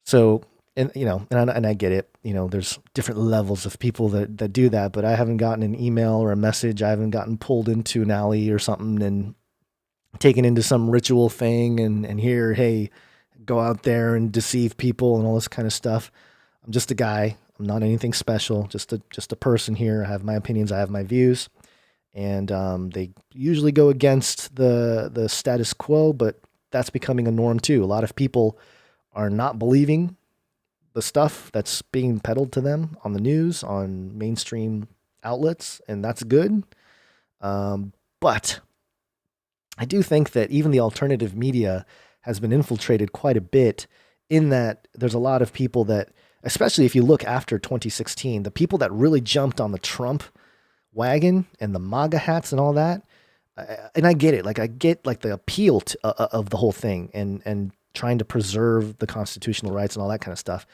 So, and I get it. There's different levels of people that do that, but I haven't gotten an email or a message. I haven't gotten pulled into an alley or something and taken into some ritual thing and here, hey, go out there and deceive people and all this kind of stuff. I'm just a guy. I'm not anything special. Just a person here. I have my opinions. I have my views, and they usually go against the status quo, but that's becoming a norm too. A lot of people are not believing the stuff that's being peddled to them on the news, on mainstream outlets, and that's good. But I do think that even the alternative media has been infiltrated quite a bit, in that there's a lot of people that, especially if you look after 2016, the people that really jumped on the Trump wagon and the MAGA hats and all that. And I get it. Like I get like the appeal of the whole thing, and trying to preserve the constitutional rights and all that kind of stuff.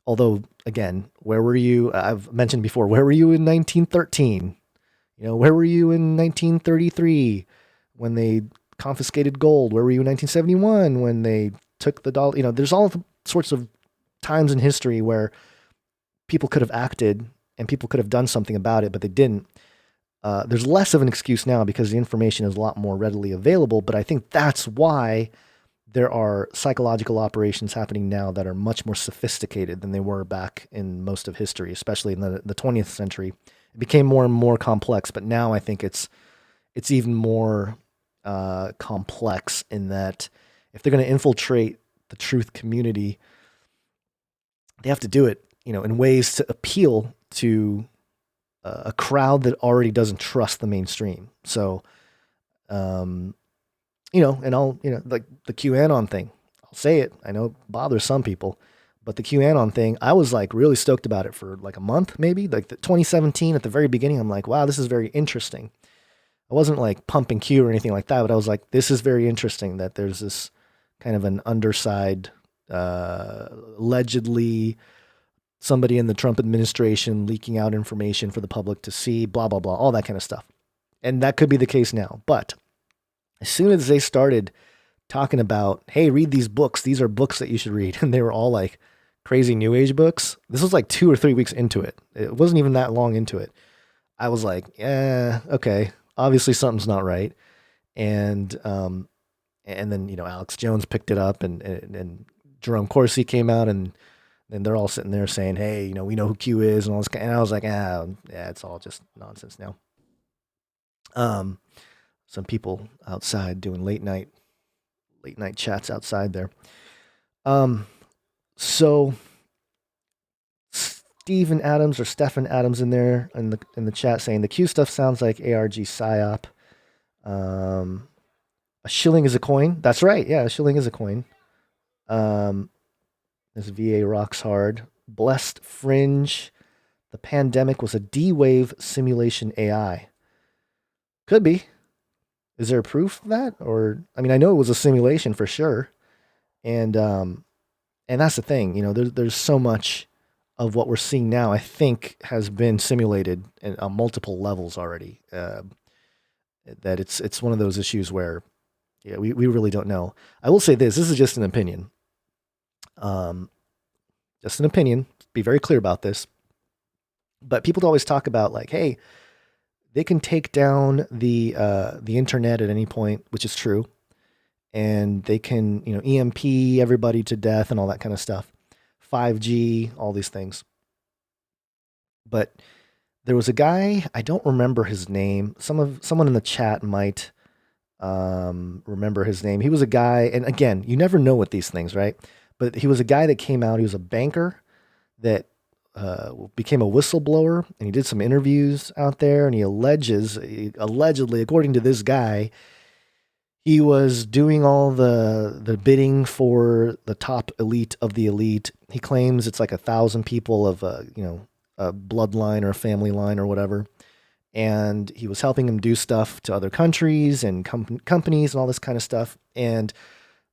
Although, again, where were you? I've mentioned before, where were you in 1913? Where were you in 1933 when they confiscated gold? Where were you in 1971 when they took the dollar? There's all sorts of times in history where people could have acted and people could have done something about it, but they didn't. There's less of an excuse now because the information is a lot more readily available, but I think that's why there are psychological operations happening now that are much more sophisticated than they were back in most of history, especially in the 20th century. It became more and more complex, but now I think it's even more complex, in that if they're going to infiltrate the truth community, they have to do it, in ways to appeal to a crowd that already doesn't trust the mainstream. So, and I'll, like the QAnon thing, I'll say it. I know it bothers some people, but the QAnon thing, I was like really stoked about it for like a month, maybe like the 2017 at the very beginning. I'm like, wow, this is very interesting. I wasn't like pumping Q or anything like that, but I was like, this is very interesting that there's this kind of an underside, allegedly somebody in the Trump administration leaking out information for the public to see, blah, blah, blah, all that kind of stuff. And that could be the case now. But as soon as they started talking about, hey, read these books, these are books that you should read, and they were all like crazy new age books. This was like 2 or 3 weeks into it. It wasn't even that long into it. I was like, yeah, okay, obviously something's not right. And then, Alex Jones picked it up, and Jerome Corsi came out, and they're all sitting there saying, hey, we know who Q is and all this. And I was like, yeah, it's all just nonsense now. Some people outside doing late night chats outside there. So Stephen Adams in there in the chat saying the Q stuff sounds like ARG psyop. A shilling is a coin. That's right. Yeah, a shilling is a coin. This VA rocks hard. Blessed Fringe. The pandemic was a D-Wave simulation AI. Could be. Is there proof of that? Or, I mean, I know it was a simulation for sure. And that's the thing, there's so much of what we're seeing now, I think, has been simulated on multiple levels already. That it's one of those issues where, we really don't know. I will say this is just an opinion. Just an opinion. Be very clear about this. But people always talk about like, hey, they can take down the internet at any point, which is true, and they can EMP everybody to death and all that kind of stuff. 5G, all these things. But there was a guy, I don't remember his name. Someone in the chat might remember his name. He was a guy, and again, you never know with these things, right? But he was a guy that came out. He was a banker that became a whistleblower, and he did some interviews out there, and he allegedly, according to this guy, he was doing all the bidding for the top elite of the elite. He claims it's like 1,000 people of a bloodline or a family line or whatever. And he was helping him do stuff to other countries and companies and all this kind of stuff. And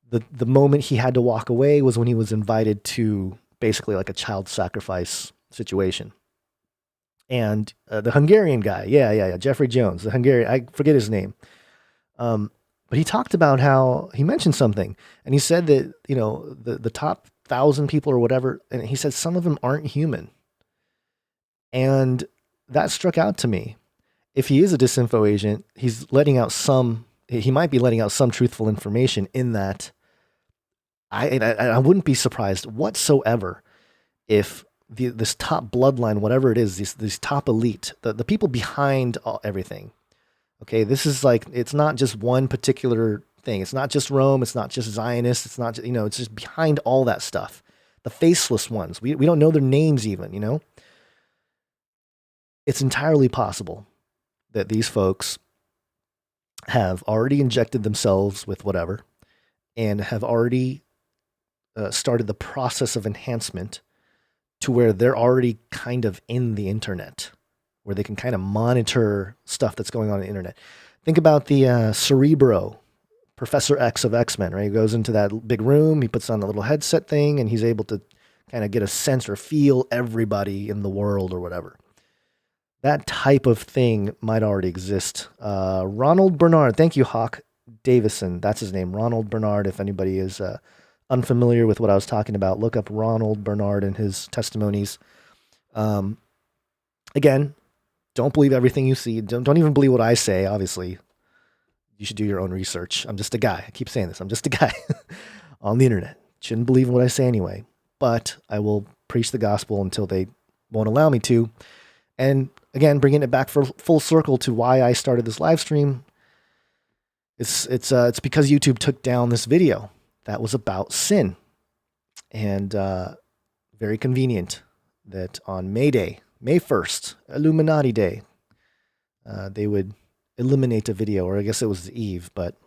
the moment he had to walk away was when he was invited to basically like a child sacrifice situation. And the Hungarian guy, yeah, Jeffrey Jones, the Hungarian, I forget his name. But he talked about how he mentioned something, and he said that, the top 1,000 people or whatever, and he said some of them aren't human. And that struck out to me. If he is a disinfo agent, he might be letting out some truthful information in that. I wouldn't be surprised whatsoever if this top bloodline, whatever it is, this top elite, the people behind everything. Okay, this is like, it's not just one particular thing. It's not just Rome. It's not just Zionists. It's not just, it's just behind all that stuff. The faceless ones. We don't know their names even, It's entirely possible that these folks have already injected themselves with whatever, and have already started the process of enhancement to where they're already kind of in the internet, where they can kind of monitor stuff that's going on the internet. Think about the Cerebro, Professor X of X-Men, right? He goes into that big room, he puts on the little headset thing, and he's able to kind of get a sense or feel everybody in the world or whatever. That type of thing might already exist. Ronald Bernard, thank you, Hawk Davison. That's his name, Ronald Bernard. If anybody is unfamiliar with what I was talking about, look up Ronald Bernard and his testimonies. Again, don't believe everything you see. Don't even believe what I say, obviously. You should do your own research. I'm just a guy. I keep saying this. I'm just a guy on the internet. Shouldn't believe what I say anyway. But I will preach the gospel until they won't allow me to. And again, bringing it back for full circle to why I started this live stream. It's because YouTube took down this video that was about sin. And very convenient that on May Day, May 1st, Illuminati Day, they would eliminate a video, or I guess it was the eve, but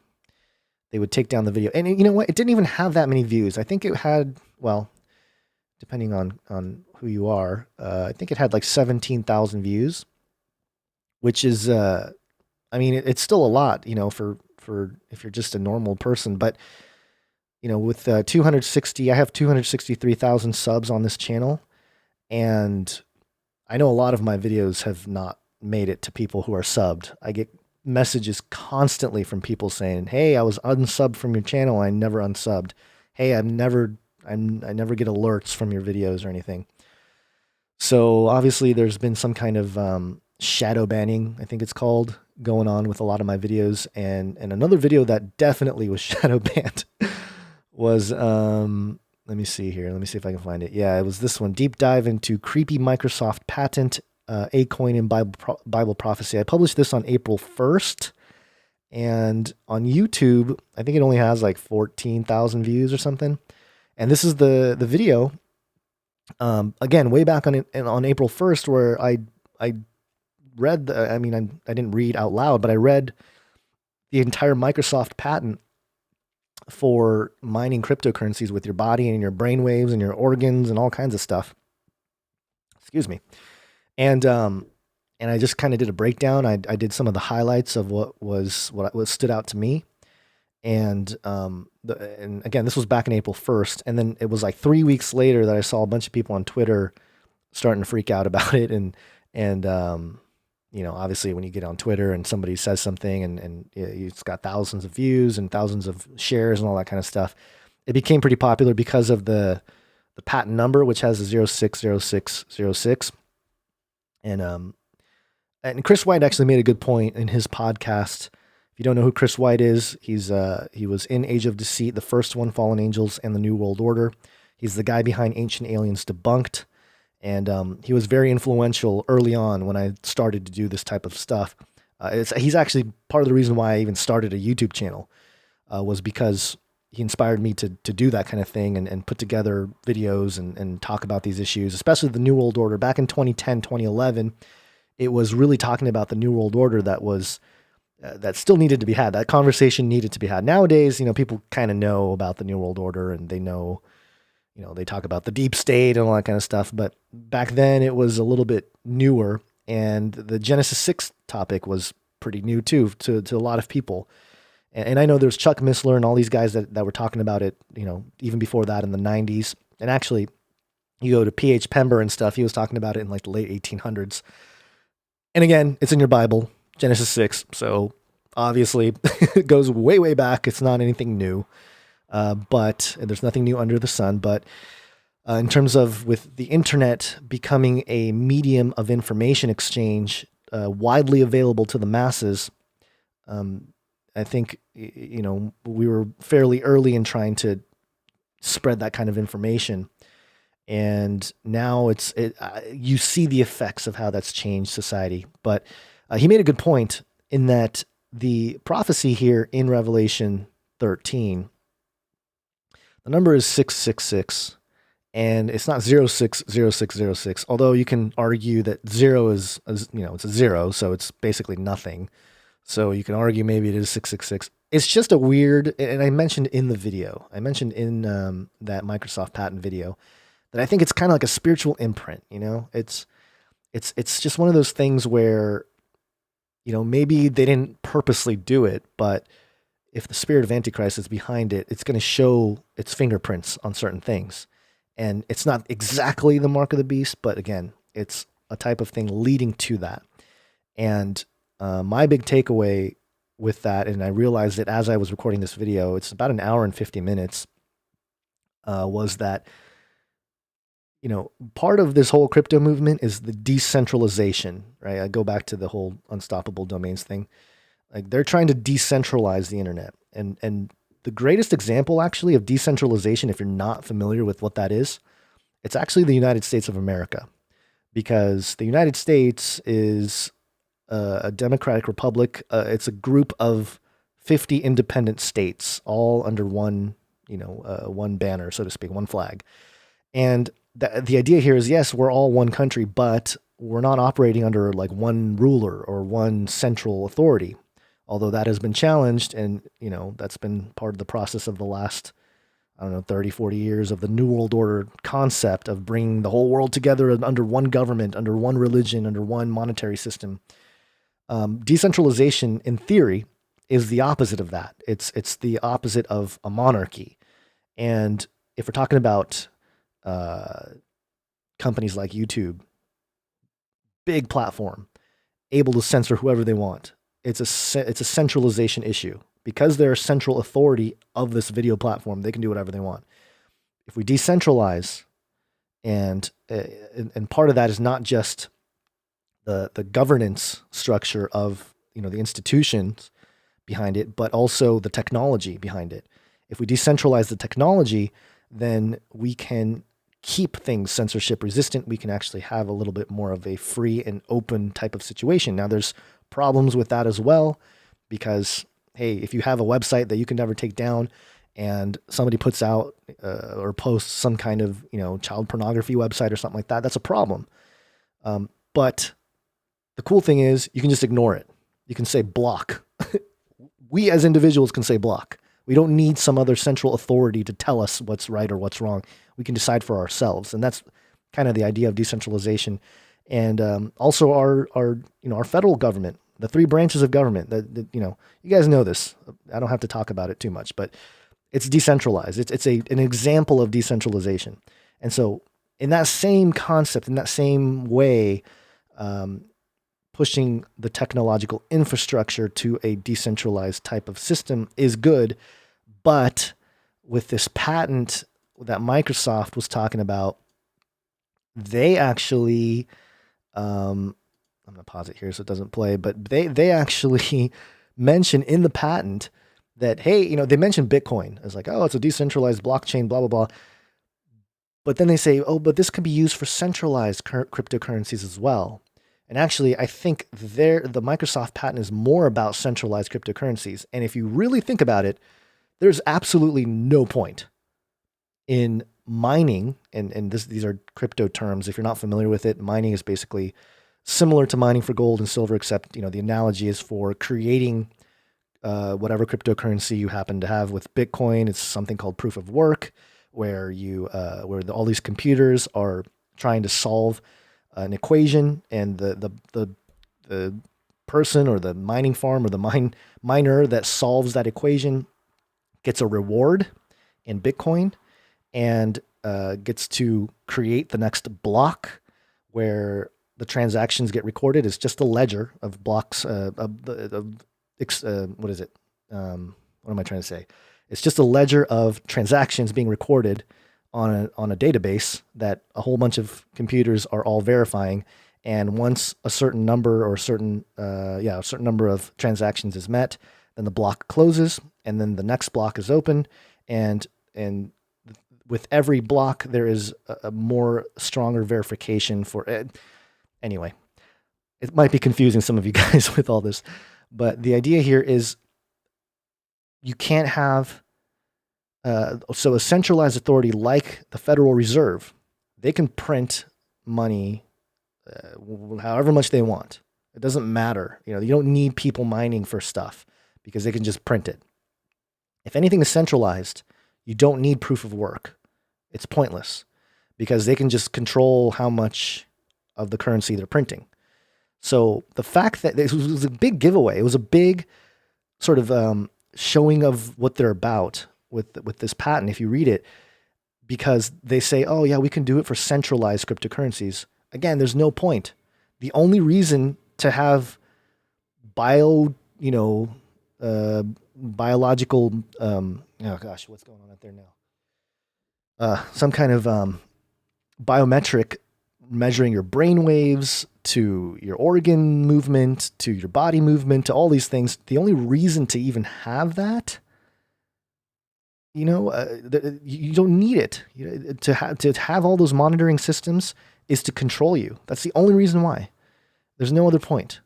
they would take down the video. And you know what? It didn't even have that many views. I think it had, well, depending on who you are, I think it had like 17,000 views, which is, I mean, it's still a lot, you know, for if you're just a normal person. But, you know, with I have 263,000 subs on this channel. And I know a lot of my videos have not made it to people who are subbed. I get messages constantly from people saying, "Hey, I was unsubbed from your channel. I never unsubbed. Hey, I never get alerts from your videos or anything." So obviously there's been some kind of shadow banning, I think it's called, going on with a lot of my videos. And another video that definitely was shadow banned was, let me see here. Let me see if I can find it. Yeah, it was this one, Deep Dive into Creepy Microsoft Patent, A Coin in Bible Prophecy. I published this on April 1st. And on YouTube, I think it only has like 14,000 views or something. And this is the video, again, way back on April 1st, where I read, I didn't read out loud, but I read the entire Microsoft patent for mining cryptocurrencies with your body and your brain waves and your organs and all kinds of stuff. Excuse me. And I just kind of did a breakdown. I did some of the highlights of what stood out to me. And again, this was back in April 1st. And then it was like 3 weeks later that I saw a bunch of people on Twitter starting to freak out about it. And you know, obviously when you get on Twitter and somebody says something and it's got thousands of views and thousands of shares and all that kind of stuff, it became pretty popular because of the patent number, which has a 060606. And Chris White actually made a good point in his podcast. If you don't know who Chris White is, he was in Age of Deceit, the first one, Fallen Angels, and the New World Order. He's the guy behind Ancient Aliens Debunked. And he was very influential early on when I started to do this type of stuff. He's actually part of the reason why I even started a YouTube channel, was because he inspired me to do that kind of thing and put together videos and talk about these issues, especially the New World Order. Back in 2010, 2011, it was really talking about the New World Order that still needed to be had. That conversation needed to be had. Nowadays, you know, people kind of know about the New World Order and they know, you know, they talk about the deep state and all that kind of stuff. But back then it was a little bit newer, and the Genesis 6 topic was pretty new too, to a lot of people. And I know there's Chuck Missler and all these guys that were talking about it, you know, even before that in the 90s. And actually, you go to P.H. Pember and stuff, he was talking about it in like the late 1800s. And again, it's in your Bible, Genesis 6. So obviously it goes way, way back. It's not anything new. But there's nothing new under the sun. But in terms of with the internet becoming a medium of information exchange, widely available to the masses, I think, you know, we were fairly early in trying to spread that kind of information. And now you see the effects of how that's changed society. But he made a good point in that the prophecy here in Revelation 13, the number is 666, and it's not 060606, although you can argue that zero is, you know, it's a zero, so it's basically nothing. So you can argue maybe it is 666. it's just a weird, and I mentioned in the video, I mentioned in that Microsoft patent video that I think it's kind of like a spiritual imprint. You know, it's just one of those things where, you know, maybe they didn't purposely do it, but if the spirit of Antichrist is behind it, it's going to show its fingerprints on certain things. And it's not exactly the mark of the beast, but again, it's a type of thing leading to that. And my big takeaway with that, and I realized it as I was recording this video, it's about an hour and 50 minutes, was that, you know, part of this whole crypto movement is the decentralization, right? I go back to the whole unstoppable domains thing. Like they're trying to decentralize the internet. And the greatest example actually of decentralization, if you're not familiar with what that is, it's actually the United States of America. Because the United States is a democratic republic. It's a group of 50 independent states, all under one, one banner, so to speak, one flag. And the idea here is, yes, we're all one country, but we're not operating under like one ruler or one central authority. Although that has been challenged, and that's been part of the process of the last, I don't know, 30, 40 years of the New World Order concept of bringing the whole world together under one government, under one religion, under one monetary system. Decentralization, in theory, is the opposite of that. It's the opposite of a monarchy. And if we're talking about companies like YouTube, big platform, able to censor whoever they want, it's a centralization issue. Because they're a central authority of this video platform, they can do whatever they want. If we decentralize, and part of that is not just the governance structure of the institutions behind it, but also the technology behind it. If we decentralize the technology, then we can keep things censorship resistant. We can actually have a little bit more of a free and open type of situation. Now, there's problems with that as well, because hey, if you have a website that you can never take down and somebody puts out or posts some kind of child pornography website or something like that, that's a problem. But the cool thing is you can just ignore it. You can say block. We as individuals can say block. We don't need some other central authority to tell us what's right or what's wrong. We can decide for ourselves, and that's kind of the idea of decentralization. And also our federal government, the three branches of government. That you guys know this. I don't have to talk about it too much, but it's decentralized. It's an example of decentralization. And so, in that same concept, in that same way, pushing the technological infrastructure to a decentralized type of system is good. But with this patent that Microsoft was talking about, they actually, I'm going to pause it here so it doesn't play, but they actually mention in the patent that, hey, they mentioned Bitcoin as like, oh, it's a decentralized blockchain, blah, blah, blah. But then they say, oh, but this could be used for centralized cryptocurrencies as well. And actually, I think the Microsoft patent is more about centralized cryptocurrencies. And if you really think about it, there's absolutely no point in mining, and these are crypto terms. If you're not familiar with it, mining is basically similar to mining for gold and silver, except the analogy is for creating whatever cryptocurrency you happen to have. With Bitcoin, it's something called proof of work, where all these computers are trying to solve an equation, and the person or the mining farm or the miner that solves that equation gets a reward in Bitcoin and gets to create the next block where the transactions get recorded. It's just a ledger of blocks what is it? What am I trying to say? It's just a ledger of transactions being recorded on a database that a whole bunch of computers are all verifying. And once a certain number or a certain number of transactions is met, then the block closes, and then the next block is open. And with every block, there is a more stronger verification for it. Anyway, it might be confusing some of you guys with all this, but the idea here is you can't have so a centralized authority like the Federal Reserve, they can print money however much they want. It doesn't matter. You don't need people mining for stuff because they can just print it. If anything is centralized, you don't need proof of work. It's pointless because they can just control how much of the currency they're printing. So the fact that this was a big giveaway, it was a big sort of showing of what they're about with this patent. If you read it, because they say, oh yeah, we can do it for centralized cryptocurrencies. Again, there's no point. The only reason to have bio, biological, oh gosh, what's going on out there now? Some kind of biometric measuring your brain waves to your organ movement to your body movement to all these things. The only reason to even have that, you don't need it. To have all those monitoring systems is to control you. That's the only reason why. There's no other point.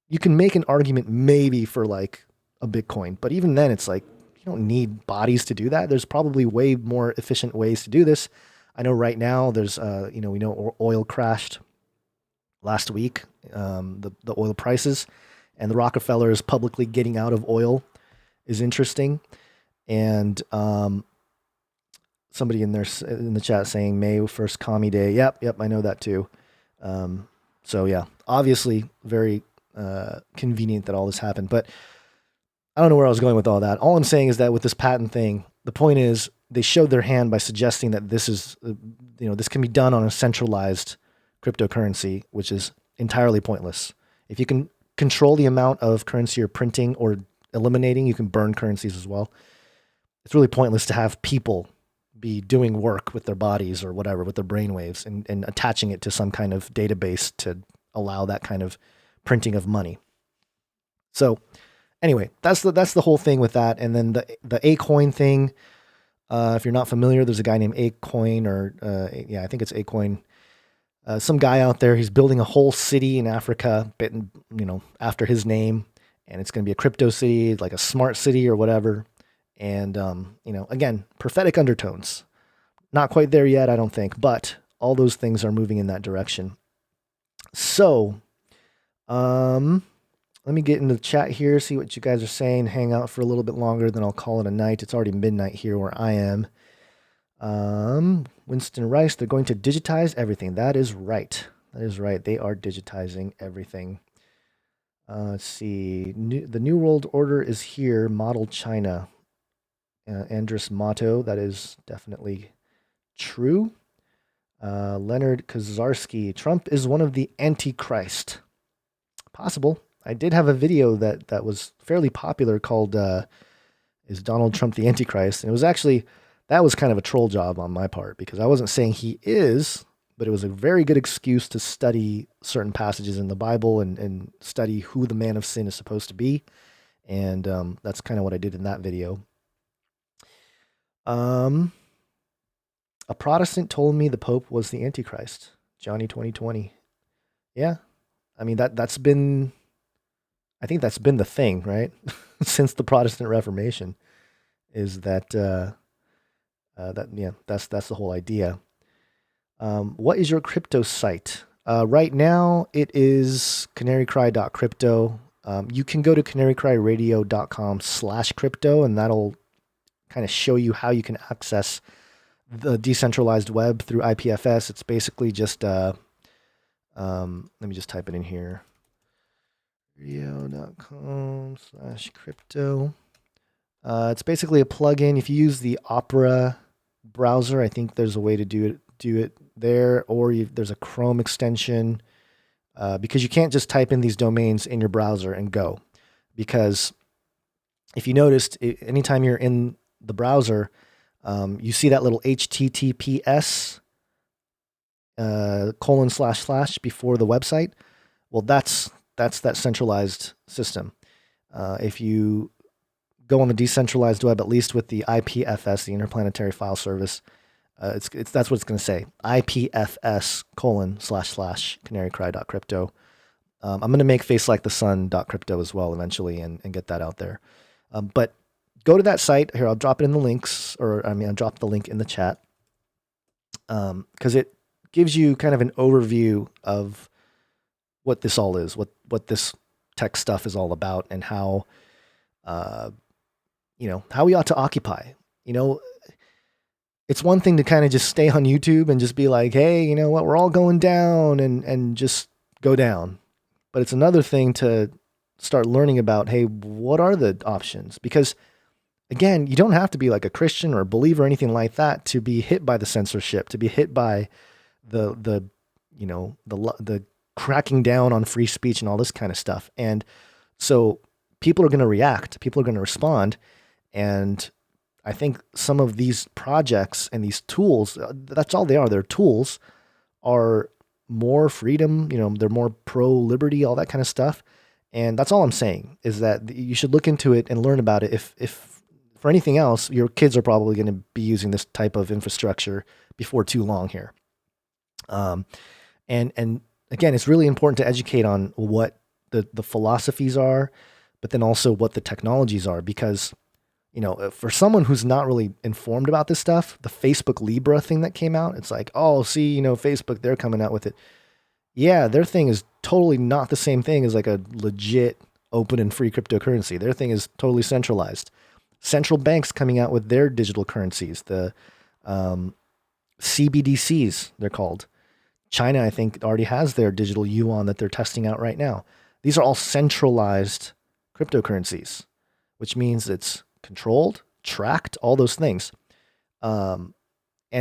You can make an argument maybe for like a Bitcoin, but even then it's like you don't need bodies to do that. There's probably way more efficient ways to do this. I know right now there's we know oil crashed last week, the oil prices, and the Rockefellers publicly getting out of oil is interesting. And somebody in the chat saying May 1st commie day. Yep, I know that too. So yeah, obviously very convenient that all this happened, but I don't know where I was going with all that. All I'm saying is that with this patent thing, the point is they showed their hand by suggesting that this is, this can be done on a centralized cryptocurrency, which is entirely pointless. If you can control the amount of currency you're printing or eliminating, you can burn currencies as well. It's really pointless to have people be doing work with their bodies or whatever, with their brainwaves and attaching it to some kind of database to allow that kind of printing of money. So anyway, that's the whole thing with that. And then the Acoin thing, if you're not familiar, there's a guy named Acoin I think it's Acoin. Some guy out there, he's building a whole city in Africa, after his name, and it's going to be a crypto city, like a smart city or whatever. And, again, prophetic undertones. Not quite there yet, I don't think, but all those things are moving in that direction. So, let me get into the chat here, see what you guys are saying, hang out for a little bit longer, then I'll call it a night. It's already midnight here where I am. Winston Rice, they're going to digitize everything. That is right. They are digitizing everything. Let's see. The New World Order is here, model China. Andres Motto, that is definitely true. Leonard Kozarski, Trump is one of the Antichrist. Possible. I did have a video that was fairly popular called Is Donald Trump the Antichrist? And it was actually, that was kind of a troll job on my part because I wasn't saying he is, but it was a very good excuse to study certain passages in the Bible and study who the man of sin is supposed to be. And that's kind of what I did in that video. A Protestant told me the Pope was the Antichrist. Johnny 2020. Yeah. I mean, that's been the thing, right? Since the Protestant Reformation is that's the whole idea. What is your crypto site? Right now it is canarycry.crypto. You can go to canarycryradio.com/crypto and that'll kind of show you how you can access the decentralized web through IPFS. It's basically just, let me just type it in here. radio.com/crypto. It's basically a plugin. If you use the Opera browser, I think there's a way to do it there, or there's a Chrome extension, because you can't just type in these domains in your browser and go. Because if you noticed, anytime you're in the browser, you see that little HTTPS :/ before the website. Well, that's that centralized system. If you go on the decentralized web, at least with the IPFS, the Interplanetary File Service, that's what it's going to say. IPFS : / canarycry.crypto. I'm going to make facelikethesun.crypto as well eventually and get that out there. But go to that site. Here, I'll drop it in the links, I'll drop the link in the chat. Because it gives you kind of an overview of what this all is, what this tech stuff is all about, and how how we ought to occupy. You know, it's one thing to kind of just stay on YouTube and just be like, hey, you know what, we're all going down and just go down. But it's another thing to start learning about, hey, what are the options? Because again, you don't have to be like a Christian or a believer or anything like that to be hit by the censorship, to be hit by the the cracking down on free speech and all this kind of stuff. And so people are going to react, people are going to respond, and I think some of these projects and these tools, that's all they are. They're tools, are more freedom, they're more pro liberty, all that kind of stuff. And that's all I'm saying is that you should look into it and learn about it. If for anything else, your kids are probably going to be using this type of infrastructure before too long here. And again, it's really important to educate on what the philosophies are, but then also what the technologies are, because for someone who's not really informed about this stuff, the Facebook Libra thing that came out, it's like, oh, see, Facebook, they're coming out with it. Yeah, their thing is totally not the same thing as like a legit open and free cryptocurrency. Their thing is totally centralized. Central banks coming out with their digital currencies, the CBDCs, they're called. China, I think, already has their digital yuan that they're testing out right now. These are all centralized cryptocurrencies, which means it's controlled, tracked, all those things. And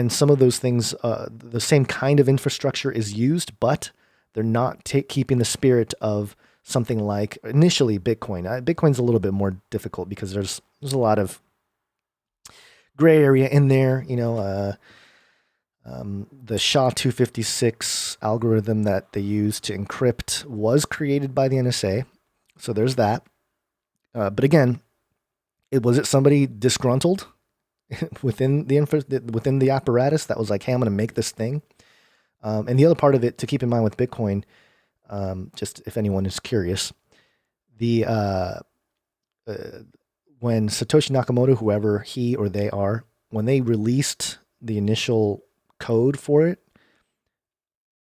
some of those things, the same kind of infrastructure is used, but they're not keeping the spirit of something like initially Bitcoin. Bitcoin's a little bit more difficult because there's a lot of gray area in there. The SHA-256 algorithm that they use to encrypt was created by the NSA, so there's that. But again, was it somebody disgruntled within the apparatus that was like, hey, I'm going to make this thing? And the other part of it to keep in mind with Bitcoin, just if anyone is curious, the when Satoshi Nakamoto, whoever he or they are, when they released the initial code for it,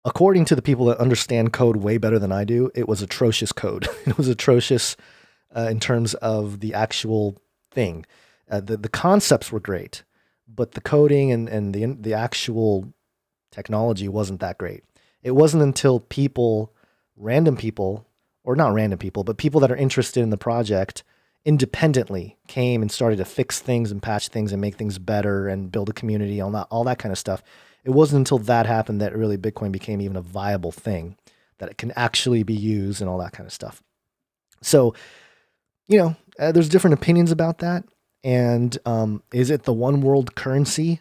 according to the people that understand code way better than I do, it was atrocious code. It was atrocious in terms of the actual thing. The concepts were great, but the coding and the actual technology wasn't that great. It wasn't until random people, or not random people, but people that are interested in the project independently came and started to fix things and patch things and make things better and build a community, all that kind of stuff. It wasn't until that happened that really Bitcoin became even a viable thing, that it can actually be used and all that kind of stuff. So, there's different opinions about that. And is it the one world currency?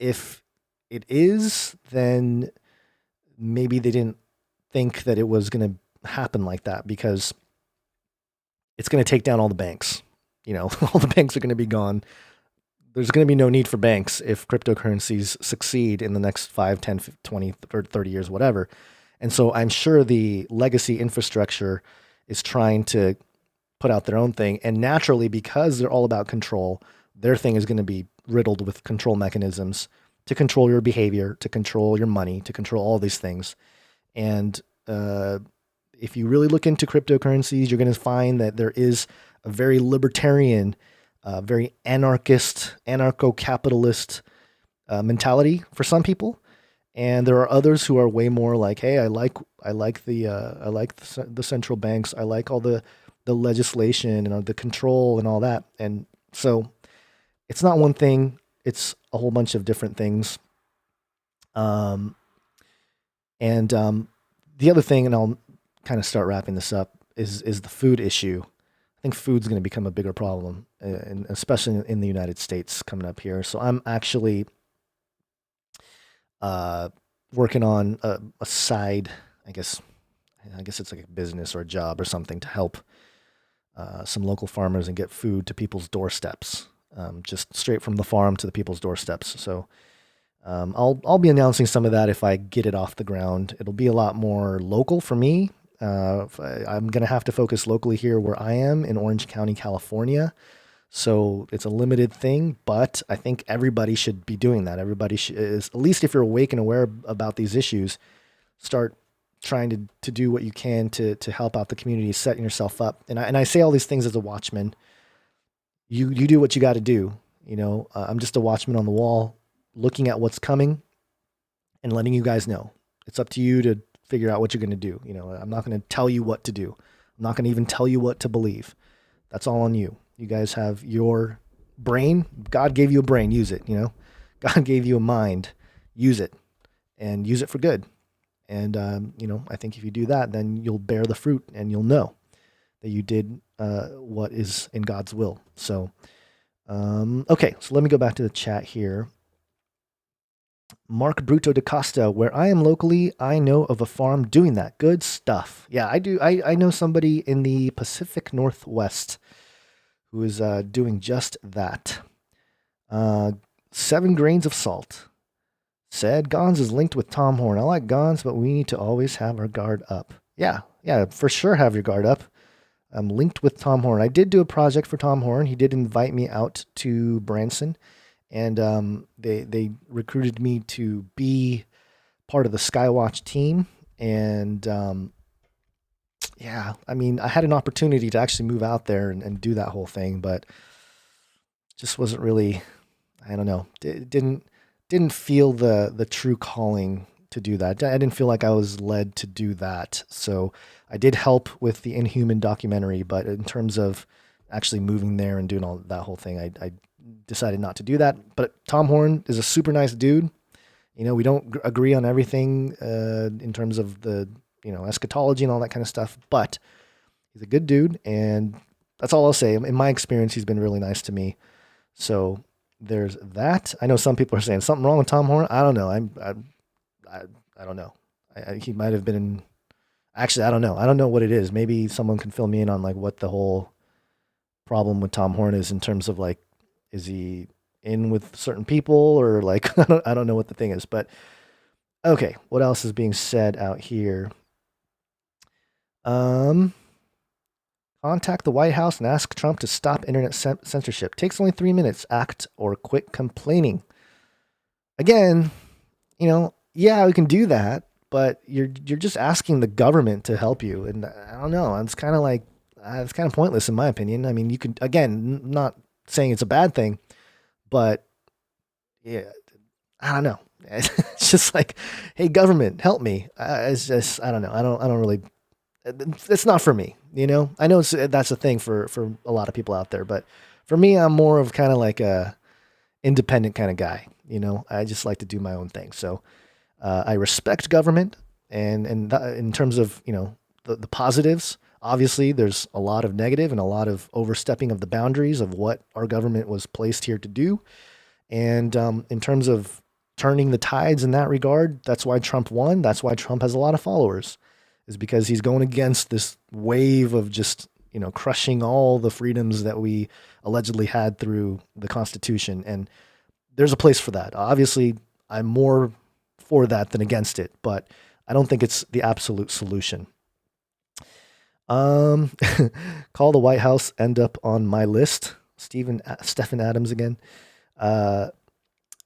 If it is, then maybe they didn't think that it was going to happen like that, because it's going to take down all the banks. All the banks are going to be gone. There's going to be no need for banks if cryptocurrencies succeed in the next 5, 10, 20, or 30 years, whatever. And so I'm sure the legacy infrastructure is trying to put out their own thing. And naturally, because they're all about control, their thing is going to be riddled with control mechanisms to control your behavior, to control your money, to control all these things. And if you really look into cryptocurrencies, you're going to find that there is a very libertarian, very anarcho-capitalist mentality for some people, and there are others who are way more like, hey, I like the central banks, I like all the legislation and the control and all that. And so it's not one thing; it's a whole bunch of different things. And the other thing, and I'll kind of start wrapping this up, is the food issue. I think food's going to become a bigger problem, and especially in the United States coming up here. So I'm actually working on a side, I guess it's like a business or a job or something to help some local farmers and get food to people's doorsteps, just straight from the farm to the people's doorsteps. So I'll be announcing some of that if I get it off the ground. It'll be a lot more local for me. I'm going to have to focus locally here where I am in Orange County, California. So it's a limited thing, but I think everybody should be doing that. Everybody is, at least if you're awake and aware about these issues, start trying to do what you can to help out the community, setting yourself up. And I say all these things as a watchman. you do what you got to do. I'm just a watchman on the wall, looking at what's coming and letting you guys know. It's up to you to figure out what you're going to do. I'm not going to tell you what to do. I'm not going to even tell you what to believe. That's all on you. You guys have your brain. God gave you a brain. Use it. God gave you a mind. Use it, and use it for good. And I think if you do that, then you'll bear the fruit, and you'll know that you did what is in God's will. So, okay. So let me go back to the chat here. Mark Bruto da Costa, where I am locally, I know of a farm doing that. Good stuff. Yeah, I do. I know somebody in the Pacific Northwest who is doing just that. 7 grains of salt. Said Gonz is linked with Tom Horn. I like Gonz, but we need to always have our guard up. Yeah, for sure have your guard up. I'm linked with Tom Horn. I did do a project for Tom Horn. He did invite me out to Branson, and they recruited me to be part of the Skywatch team. And yeah, I mean, I had an opportunity to actually move out there and do that whole thing, but just wasn't really, I don't know, didn't feel the true calling to do that. I didn't feel like I was led to do that. So I did help with the Inhuman documentary, but in terms of actually moving there and doing all that whole thing, I decided not to do that. But Tom Horn is a super nice dude. We don't agree on everything in terms of the eschatology and all that kind of stuff, but he's a good dude, and that's all I'll say. In my experience, he's been really nice to me. So there's that. I know some people are saying something wrong with Tom Horn. I don't know. I don't know. He might have been. Actually, I don't know. I don't know what it is. Maybe someone can fill me in on like what the whole problem with Tom Horn is in terms of like, is he in with certain people or like I don't know what the thing is. But okay, what else is being said out here? Contact the White House and ask Trump to stop internet censorship. Takes only 3 minutes. Act or quit complaining. Again, yeah, we can do that, but you're just asking the government to help you, and I don't know. It's kind of pointless in my opinion. I mean, you can again, not saying it's a bad thing, but yeah, I don't know. It's just like, hey, government, help me. It's just I don't know. I don't really. It's not for me. I know that's a thing for a lot of people out there, but for me, I'm more of kind of like a independent kind of guy. I just like to do my own thing. So I respect government, and in terms of the positives, obviously there's a lot of negative and a lot of overstepping of the boundaries of what our government was placed here to do. And in terms of turning the tides in that regard, that's why Trump won. That's why Trump has a lot of followers, is because he's going against this wave of just crushing all the freedoms that we allegedly had through the Constitution. And there's a place for that. Obviously, I'm more for that than against it, but I don't think it's the absolute solution. Call the White House, end up on my list. Stephen Adams again.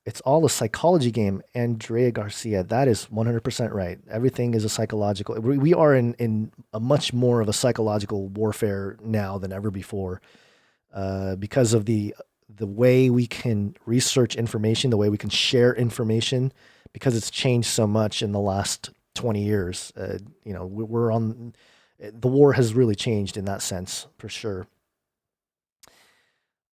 It's all a psychology game. Andrea Garcia, that is 100% right. Everything is a psychological. We are in a much more of a psychological warfare now than ever before, because of the way we can research information, the way we can share information, because it's changed so much in the last 20 years. We're on. The war has really changed in that sense, for sure.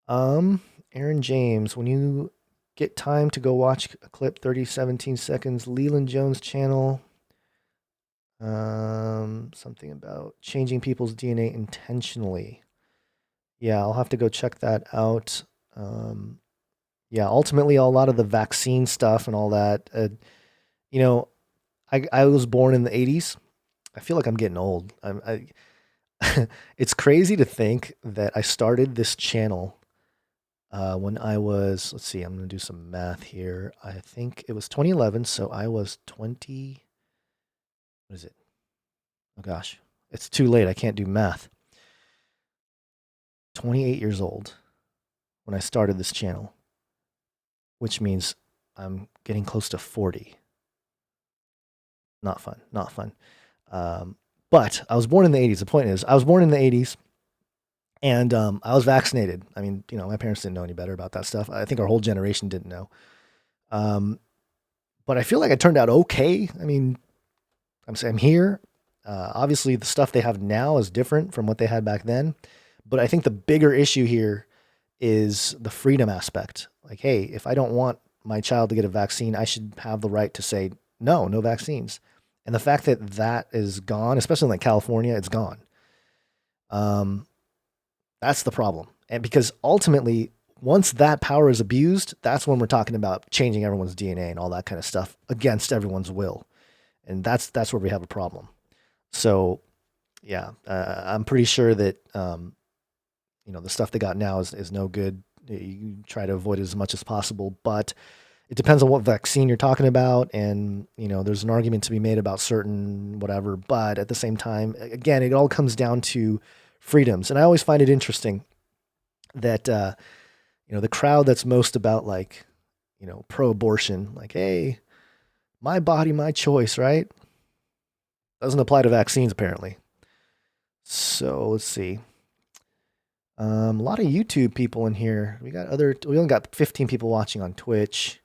Aaron James, when you get time to go watch a clip, 17 seconds, Leland Jones channel. Something about changing people's DNA intentionally. Yeah, I'll have to go check that out. Yeah, ultimately, a lot of the vaccine stuff and all that. I was born in the 80s. I feel like I'm getting old. It's crazy to think that I started this channel when I was, let's see, I'm going to do some math here. I think it was 2011, so I was 20, what is it? Oh gosh, it's too late. I can't do math. 28 years old when I started this channel, which means I'm getting close to 40. Not fun, not fun. But I was born in the 80s. The point is, I was born in the 80s. And I was vaccinated. I mean, my parents didn't know any better about that stuff. I think our whole generation didn't know. Um, but I feel like it turned out okay. I mean, I'm saying I'm here. Obviously, the stuff they have now is different from what they had back then. But I think the bigger issue here is the freedom aspect. Like, hey, if I don't want my child to get a vaccine, I should have the right to say no, no vaccines. And the fact that that is gone, especially in like California, it's gone. Um, that's the problem. And because ultimately, once that power is abused, that's when we're talking about changing everyone's DNA and all that kind of stuff against everyone's will. And that's where we have a problem. So yeah, I'm pretty sure that the stuff they got now is no good. You try to avoid it as much as possible, but it depends on what vaccine you're talking about, and there's an argument to be made about certain whatever. But at the same time, again, it all comes down to freedoms, and I always find it interesting that the crowd that's most about like pro-abortion, like, hey, my body, my choice, right? Doesn't apply to vaccines apparently. So let's see. A lot of YouTube people in here. We only got 15 people watching on Twitch.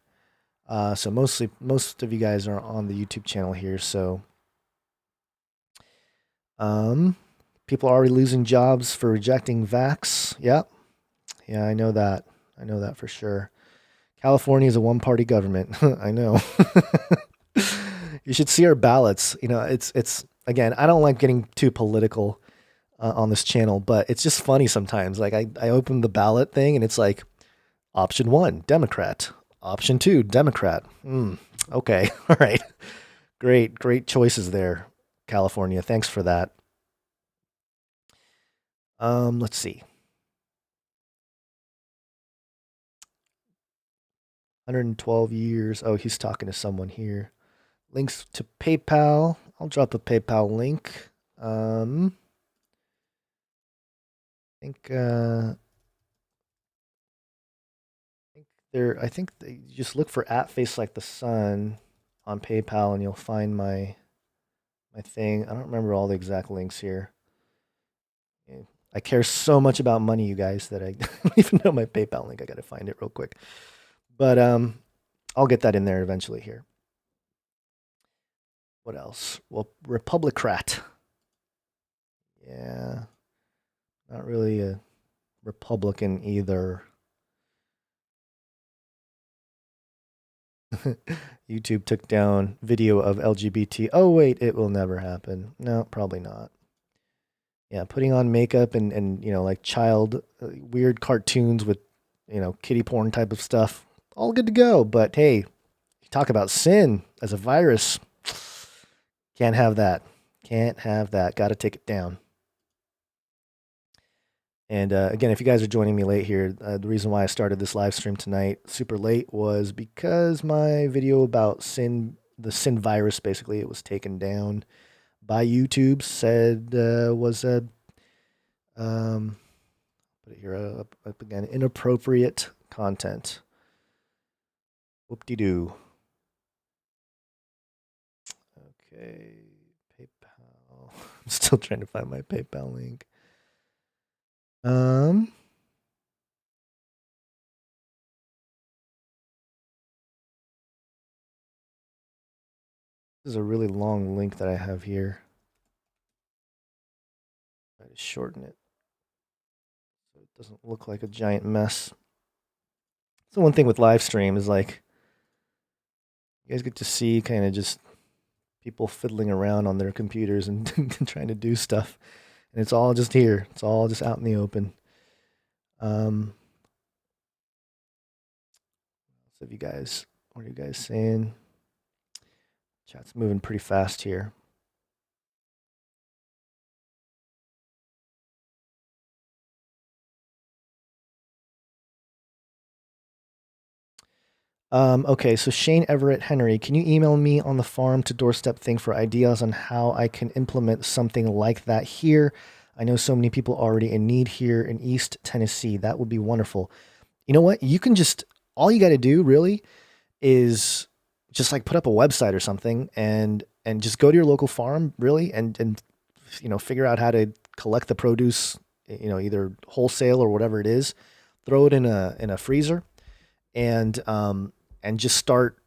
So most of you guys are on the YouTube channel here. So, um, people are already losing jobs for rejecting vax. Yep. Yeah, I know that. I know that for sure. California is a one-party government. I know. You should see our ballots. It's again, I don't like getting too political on this channel, but it's just funny sometimes. Like I open the ballot thing and it's like option 1, Democrat. Option 2, Democrat. Okay. All right. Great choices there, California. Thanks for that. Let's see. 112 years. Oh, he's talking to someone here. Links to PayPal. I'll drop a PayPal link. Think I think they just look for at face like the sun on PayPal and you'll find my thing. I don't remember all the exact links here. Yeah. I care so much about money, you guys, that I don't even know my PayPal link. I got to find it real quick. But I'll get that in there eventually here. What else? Well, Republicrat. Yeah. Not really a Republican either. YouTube took down video of LGBT. Oh, wait, it will never happen. No, probably not. Yeah, putting on makeup and like child weird cartoons with, kitty porn type of stuff. All good to go. But hey, you talk about sin as a virus. Can't have that. Can't have that. Got to take it down. And again, if you guys are joining me late here, the reason why I started this live stream tonight super late was because my video about the sin virus, basically, it was taken down by YouTube. Said was a put it here up again, inappropriate content. Whoop-de-doo. Okay, PayPal. I'm still trying to find my PayPal link. This is a really long link that I have here. Try to shorten it so it doesn't look like a giant mess. So one thing with live stream is like you guys get to see kind of just people fiddling around on their computers and trying to do stuff, and it's all just here. It's all just out in the open. So what are you guys saying? Chat's moving pretty fast here. Okay, so Shane Everett Henry, can you email me on the farm to doorstep thing for ideas on how I can implement something like that here? I know so many people already in need here in East Tennessee. That would be wonderful. You know what? All you got to do really is just like put up a website or something and just go to your local farm really and figure out how to collect the produce either wholesale or whatever it is, throw it in a freezer, and just start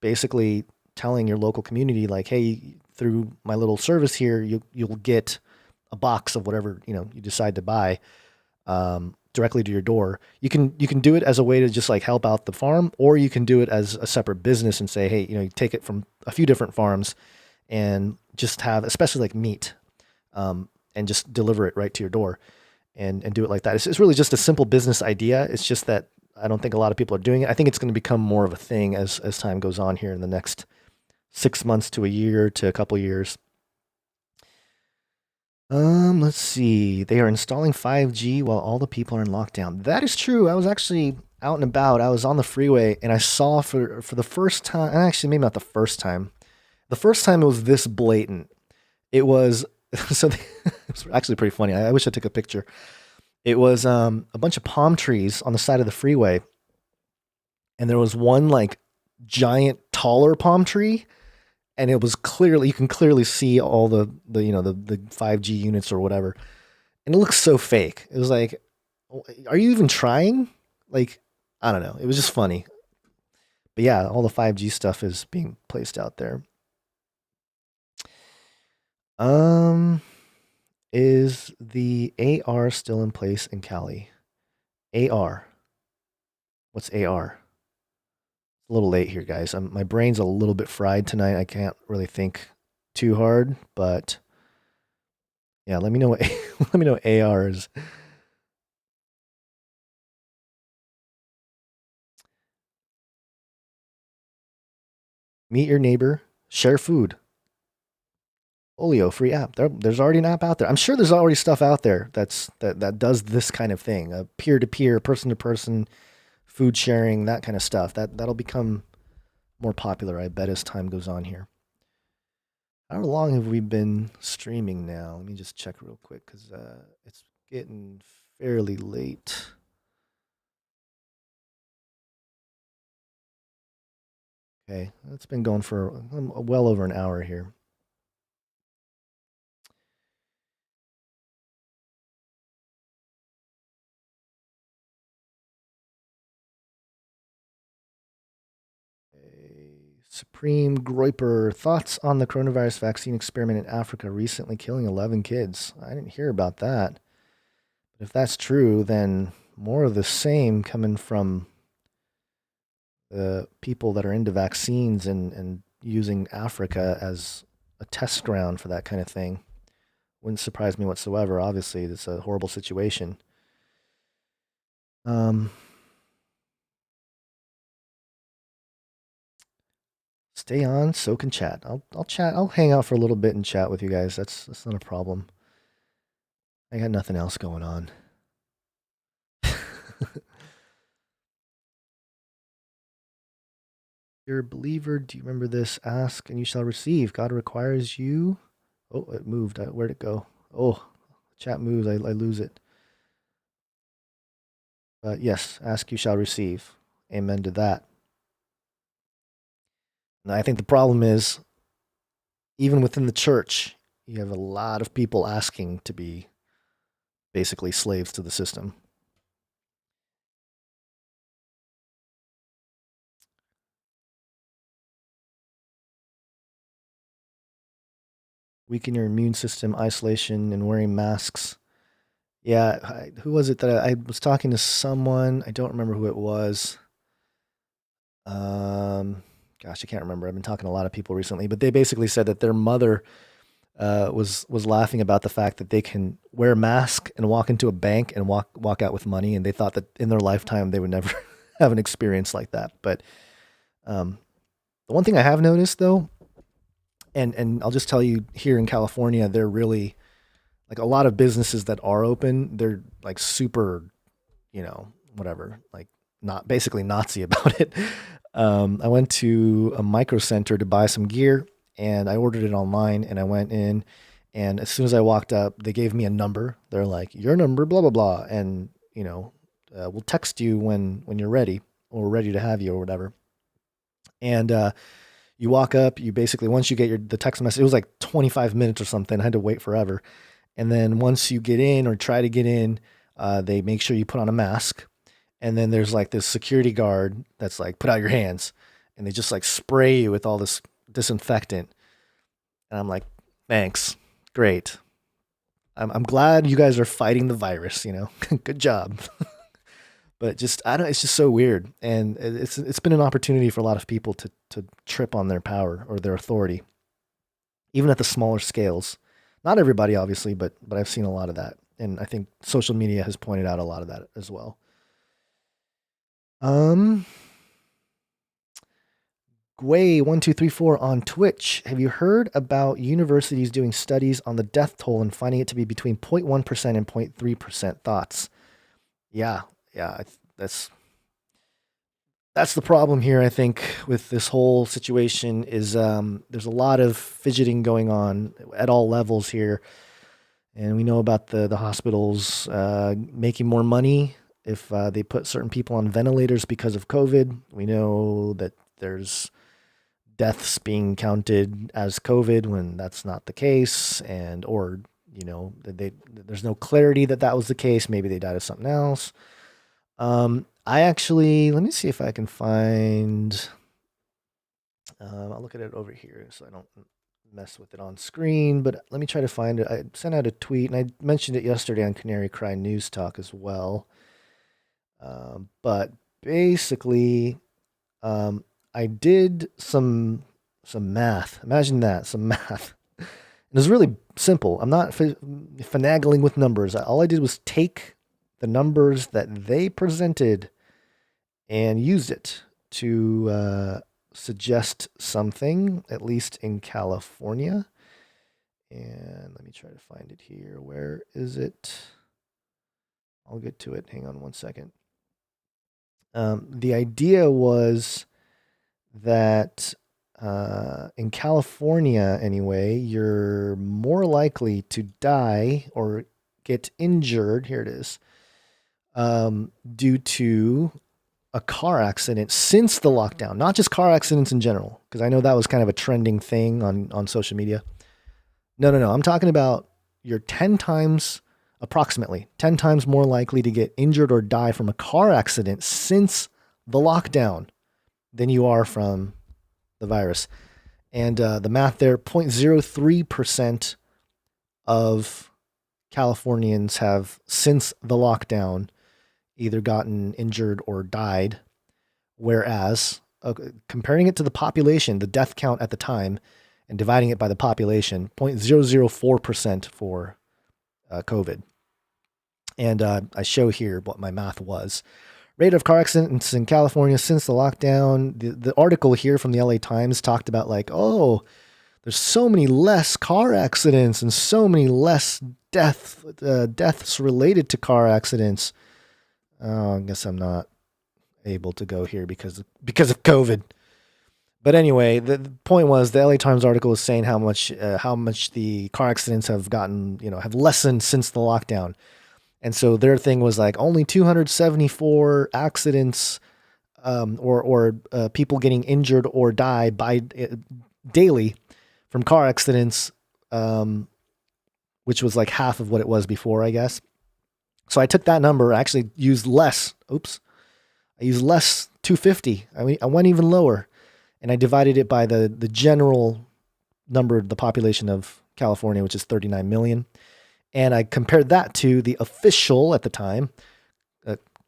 basically telling your local community like, hey, through my little service here, you'll get a box of whatever you decide to buy directly to your door. You can do it as a way to just like help out the farm, or you can do it as a separate business and say, hey, you take it from a few different farms and just have, especially like meat, and just deliver it right to your door, and do it like that. It's really just a simple business idea. It's just that I don't think a lot of people are doing it. I think it's going to become more of a thing as time goes on here in the next 6 months to a year to a couple years. Let's see. They are installing 5G while all the people are in lockdown. That is true. I was actually out and about. I was on the freeway and I saw for the first time, and actually maybe not the first time. The first time it was this blatant. It was it was actually pretty funny. I wish I took a picture. It was a bunch of palm trees on the side of the freeway, and there was one like giant taller palm tree, and it was clearly, you can clearly see all the 5G units or whatever, and it looks so fake. It was like, are you even trying? Like, I don't know. It was just funny. But yeah, all the 5G stuff is being placed out there. Is the AR still in place in Cali? AR. What's AR? A little late here, guys. My brain's a little bit fried tonight. I can't really think too hard, but yeah, let me know what let me know what AR is. Meet your neighbor, share food. Olio free app. There's already an app out there. I'm sure there's already stuff out there that does this kind of thing. Peer to peer, person to person, food sharing, that kind of stuff. That'll become more popular, I bet, as time goes on here. How long have we been streaming now? Let me just check real quick because it's getting fairly late. Okay, it's been going for well over an hour here. Supreme Groiper, thoughts on the coronavirus vaccine experiment in Africa recently killing 11 kids? I didn't hear about that. But if that's true, then more of the same coming from the people that are into vaccines and using Africa as a test ground for that kind of thing. Wouldn't surprise me whatsoever. Obviously, it's a horrible situation. Um, Stay on, so can chat. I'll chat. I'll hang out for a little bit and chat with you guys. That's not a problem. I got nothing else going on. You're a believer. Do you remember this? Ask and you shall receive. God requires you. Oh, it moved. Where'd it go? Oh, chat moves. I lose it. But yes, ask you shall receive. Amen to that. And I think the problem is, even within the church, you have a lot of people asking to be basically slaves to the system. Weaken your immune system, isolation, and wearing masks. Yeah, who was it that I was talking to someone? I don't remember who it was. Gosh, I can't remember. I've been talking to a lot of people recently, but they basically said that their mother was laughing about the fact that they can wear a mask and walk into a bank and walk out with money, and they thought that in their lifetime they would never have an experience like that. But um, the one thing I have noticed though, and I'll just tell you, here in California, they're really like a lot of businesses that are open. They're like super, whatever, like not basically Nazi about it. I went to a micro center to buy some gear, and I ordered it online, and I went in, and as soon as I walked up, they gave me a number. They're like, your number, blah, blah, blah. And, we'll text you when you're ready, or ready to have you or whatever. And, you walk up, you basically, once you get the text message, it was like 25 minutes or something. I had to wait forever. And then once you get in or try to get in, they make sure you put on a mask. And then there's like this security guard that's like, put out your hands. And they just like spray you with all this disinfectant. And I'm like, thanks. Great. I'm glad you guys are fighting the virus, you know? Good job. But just, I don't, it's just so weird. And it's been an opportunity for a lot of people to trip on their power or their authority, even at the smaller scales. Not everybody, obviously, but I've seen a lot of that. And I think social media has pointed out a lot of that as well. Um, Gway1234 on Twitch. Have you heard about universities doing studies on the death toll and finding it to be between 0.1% and 0.3%? Thoughts? Yeah, yeah, that's the problem here. I think with this whole situation is there's a lot of fidgeting going on at all levels here, and we know about the hospitals making more money if they put certain people on ventilators because of COVID. We know that there's deaths being counted as COVID when that's not the case, and or there's no clarity that that was the case. Maybe they died of something else. I actually let me see if I can find. I'll look at it over here so I don't mess with it on screen. But let me try to find it. I sent out a tweet and I mentioned it yesterday on Canary Cry News Talk as well. But basically, I did some math. Imagine that, some math. It was really simple. I'm not finagling with numbers. All I did was take the numbers that they presented and used it to suggest something, at least in California. And let me try to find it here. Where is it? I'll get to it. Hang on one second. The idea was that in California, anyway, you're more likely to die or get injured. Here it is. Due to a car accident since the lockdown, not just car accidents in general, because I know that was kind of a trending thing on social media. No. I'm talking about you're 10 times, approximately 10 times more likely to get injured or die from a car accident since the lockdown than you are from the virus. And the math there, 0.03% of Californians have, since the lockdown, either gotten injured or died. Whereas, comparing it to the population, the death count at the time, and dividing it by the population, 0.004% for COVID. And I show here what my math was. Rate of car accidents in California since the lockdown. The article here from the LA Times talked about like, oh, there's so many less car accidents and so many less deaths related to car accidents. Oh, I guess I'm not able to go here because of COVID. But anyway, the point was the LA Times article was saying how much the car accidents have gotten, have lessened since the lockdown. And so their thing was like only 274 accidents or people getting injured or die by daily from car accidents, which was like half of what it was before, I guess. So I took that number, I actually used less. I used less 250. I went even lower, and I divided it by the general number of the population of California, which is 39 million. And I compared that to the official at the time,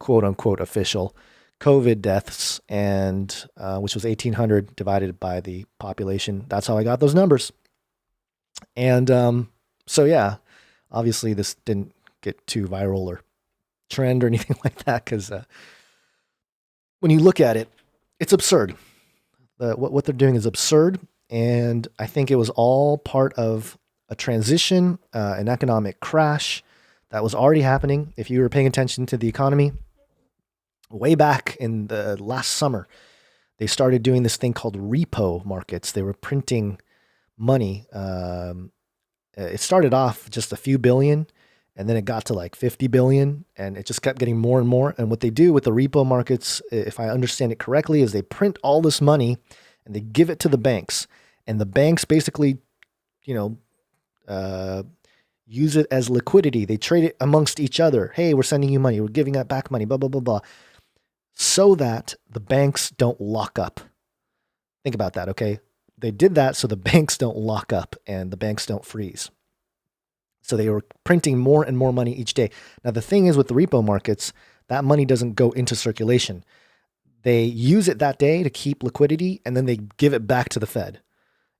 quote unquote official COVID deaths, and which was 1,800 divided by the population. That's how I got those numbers. And so yeah, obviously this didn't get too viral or trend or anything like that because when you look at it, it's absurd. What they're doing is absurd, and I think it was all part of a transition, an economic crash that was already happening. If you were paying attention to the economy, way back in the last summer, they started doing this thing called repo markets. They were printing money. It started off just a few billion, and then it got to like 50 billion, and it just kept getting more and more. And what they do with the repo markets, if I understand it correctly, is they print all this money and they give it to the banks. And the banks basically, use it as liquidity. They trade it amongst each other. Hey, we're sending you money. We're giving it back money, blah, blah, blah, blah. So that the banks don't lock up. Think about that, okay? They did that so the banks don't lock up and the banks don't freeze. So they were printing more and more money each day. Now, the thing is with the repo markets, that money doesn't go into circulation. They use it that day to keep liquidity, and then they give it back to the Fed.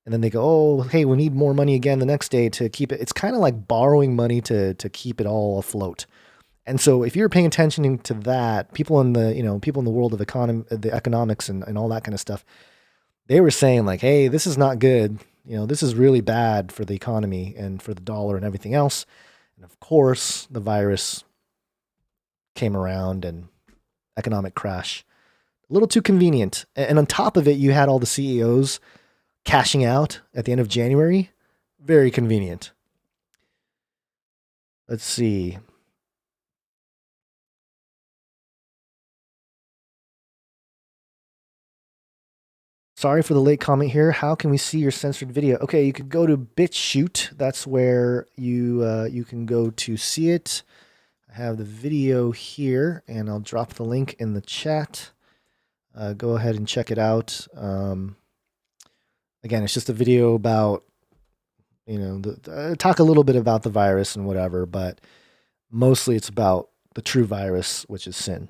And then they go, oh, hey, we need more money again the next day to keep it. It's kind of like borrowing money to keep it all afloat. And so if you're paying attention to that, people in the world of the economics and all that kind of stuff, they were saying like, hey, this is not good. This is really bad for the economy and for the dollar and everything else. And of course, the virus came around and economic crash. A little too convenient. And on top of it, you had all the CEOs cashing out at the end of January. Very convenient. Let's see. Sorry for the late comment here. How can we see your censored video? Okay, you could go to BitChute. That's where you can go to see it. I have the video here, and I'll drop the link in the chat. Go ahead and check it out. Again, it's just a video about, talk a little bit about the virus and whatever, but mostly it's about the true virus, which is sin.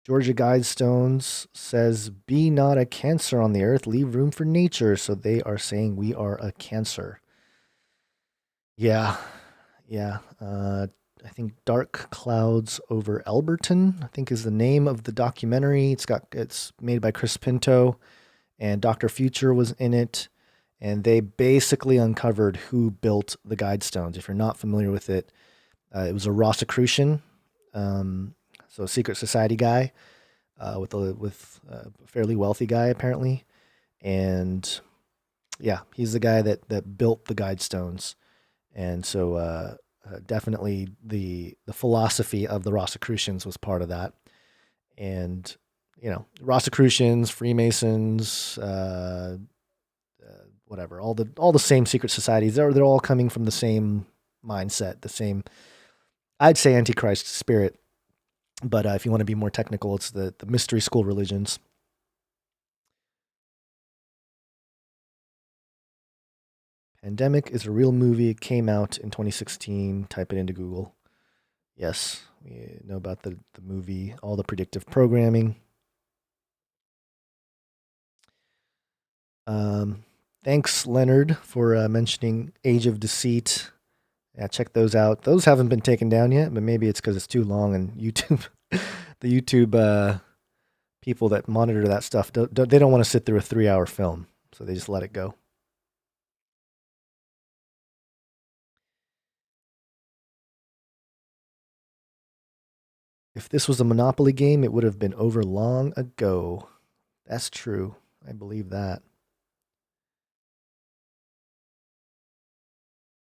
Georgia Guidestones says, be not a cancer on the earth, leave room for nature. So they are saying we are a cancer. Yeah. I think Dark Clouds Over Alberton, I think is the name of the documentary. It's made by Chris Pinto, and Dr. Future was in it. And they basically uncovered who built the Guidestones. If you're not familiar with it, it was a Rosicrucian, so a secret society guy, with a fairly wealthy guy apparently, and yeah, he's the guy that built the Guidestones, and so definitely the philosophy of the Rosicrucians was part of that, and Rosicrucians, Freemasons, whatever, all the same secret societies. They're all coming from the same mindset, the same, I'd say, Antichrist spirit. But if you want to be more technical, it's the mystery school religions. Pandemic is a real movie. It came out in 2016. Type it into Google. Yes, we know about the movie, all the predictive programming. Thanks, Leonard, for mentioning Age of Deceit. Yeah, check those out. Those haven't been taken down yet, but maybe it's because it's too long and YouTube, the YouTube people that monitor that stuff, they don't want to sit through a 3-hour film, so they just let it go. If this was a Monopoly game, it would have been over long ago. That's true. I believe that.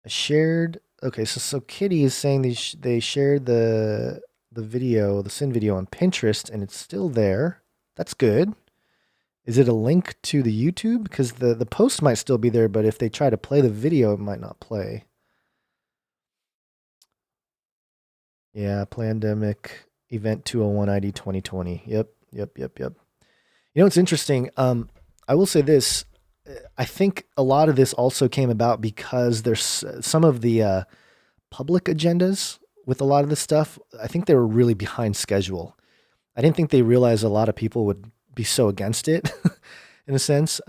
I shared. Okay, so Kitty is saying they shared the video, the sin video on Pinterest, and it's still there. That's good. Is it a link to the YouTube? Because the post might still be there, but if they try to play the video, it might not play. Yeah, Plandemic Event 201 ID 2020. Yep. It's interesting. I will say this. I think a lot of this also came about because there's some of the public agendas with a lot of this stuff. I think they were really behind schedule. I didn't think they realized a lot of people would be so against it in a sense.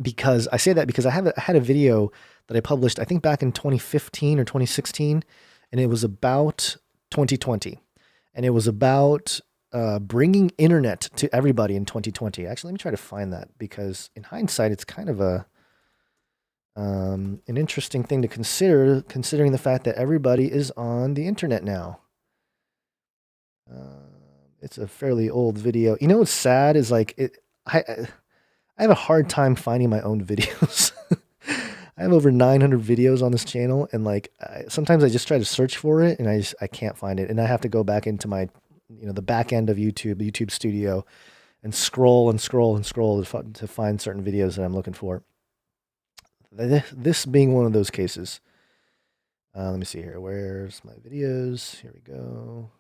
Because I say that because I had a video that I published, I think back in 2015 or 2016, and it was about 2020, and it was about bringing internet to everybody in 2020. Actually, let me try to find that, because in hindsight, it's kind of an interesting thing to consider, considering the fact that everybody is on the internet now. It's a fairly old video. You know what's sad is I have a hard time finding my own videos. I have over 900 videos on this channel, and sometimes I just try to search for it, and I can't find it, and I have to go back into my the back end of YouTube, the YouTube Studio, and scroll and scroll and scroll to find certain videos that I'm looking for. This being one of those cases. Let me see here. Where's my videos? Here we go.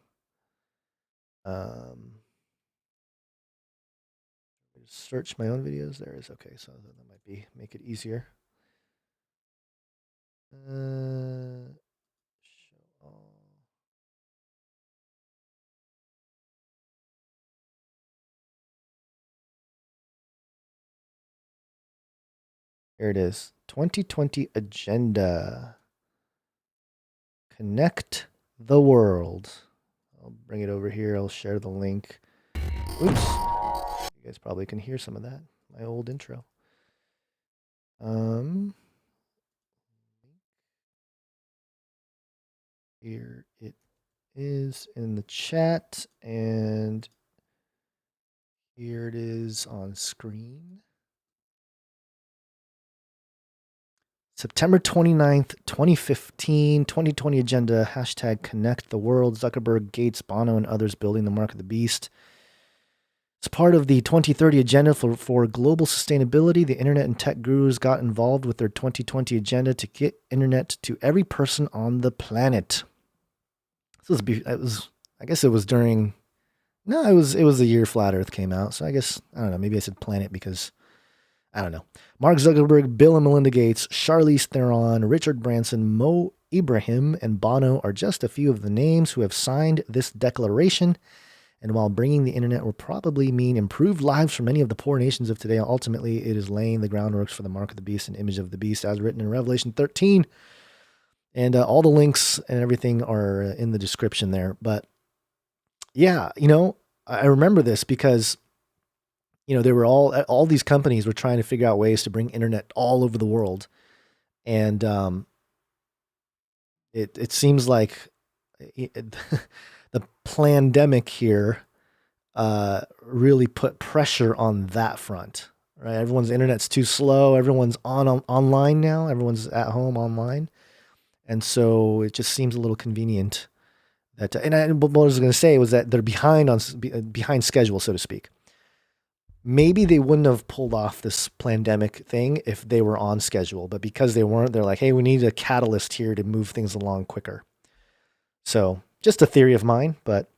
Search my own videos. There is. Okay, so that might make it easier. Show all. Here it is. 2020 agenda. Connect the world. I'll bring it over here. I'll share the link. Oops. You guys probably can hear some of that. My old intro. Here it is in the chat, and here it is on screen. September 29th, 2015, 2020 agenda, hashtag connect the world, Zuckerberg, Gates, Bono, and others building the mark of the beast. It's part of the 2030 agenda for global sustainability. The internet and tech gurus got involved with their 2020 agenda to get internet to every person on the planet. I guess it was during, no, it was the year Flat Earth came out. So I guess, I don't know, maybe I said planet because I don't know. Mark Zuckerberg, Bill and Melinda Gates, Charlize Theron, Richard Branson, Mo Ibrahim, and Bono are just a few of the names who have signed this declaration. And while bringing the internet will probably mean improved lives for many of the poor nations of today, ultimately it is laying the groundwork for the mark of the beast and image of the beast as written in Revelation 13. And all the links and everything are in the description there. But yeah, I remember this because they were all these companies were trying to figure out ways to bring internet all over the world. And it seems like the pandemic here really put pressure on that front, right? Everyone's internet's too slow. Everyone's online now. Everyone's at home online. And so it just seems a little convenient that, what I was going to say was that they're behind schedule, so to speak. Maybe they wouldn't have pulled off this pandemic thing if they were on schedule, but because they weren't, they're like, hey, we need a catalyst here to move things along quicker. So just a theory of mine, but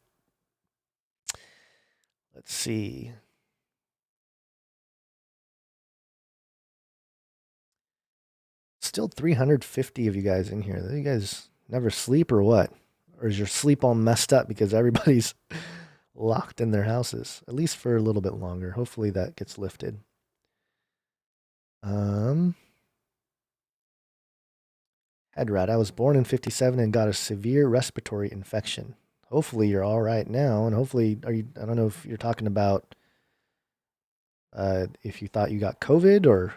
let's see. Still 350 of you guys in here. You guys never sleep or what? Or is your sleep all messed up because everybody's locked in their houses, at least for a little bit longer? Hopefully that gets lifted. Headrat, I was born in 57 and got a severe respiratory infection. Hopefully you're all right now, and hopefully I don't know if you're talking about if you thought you got COVID, or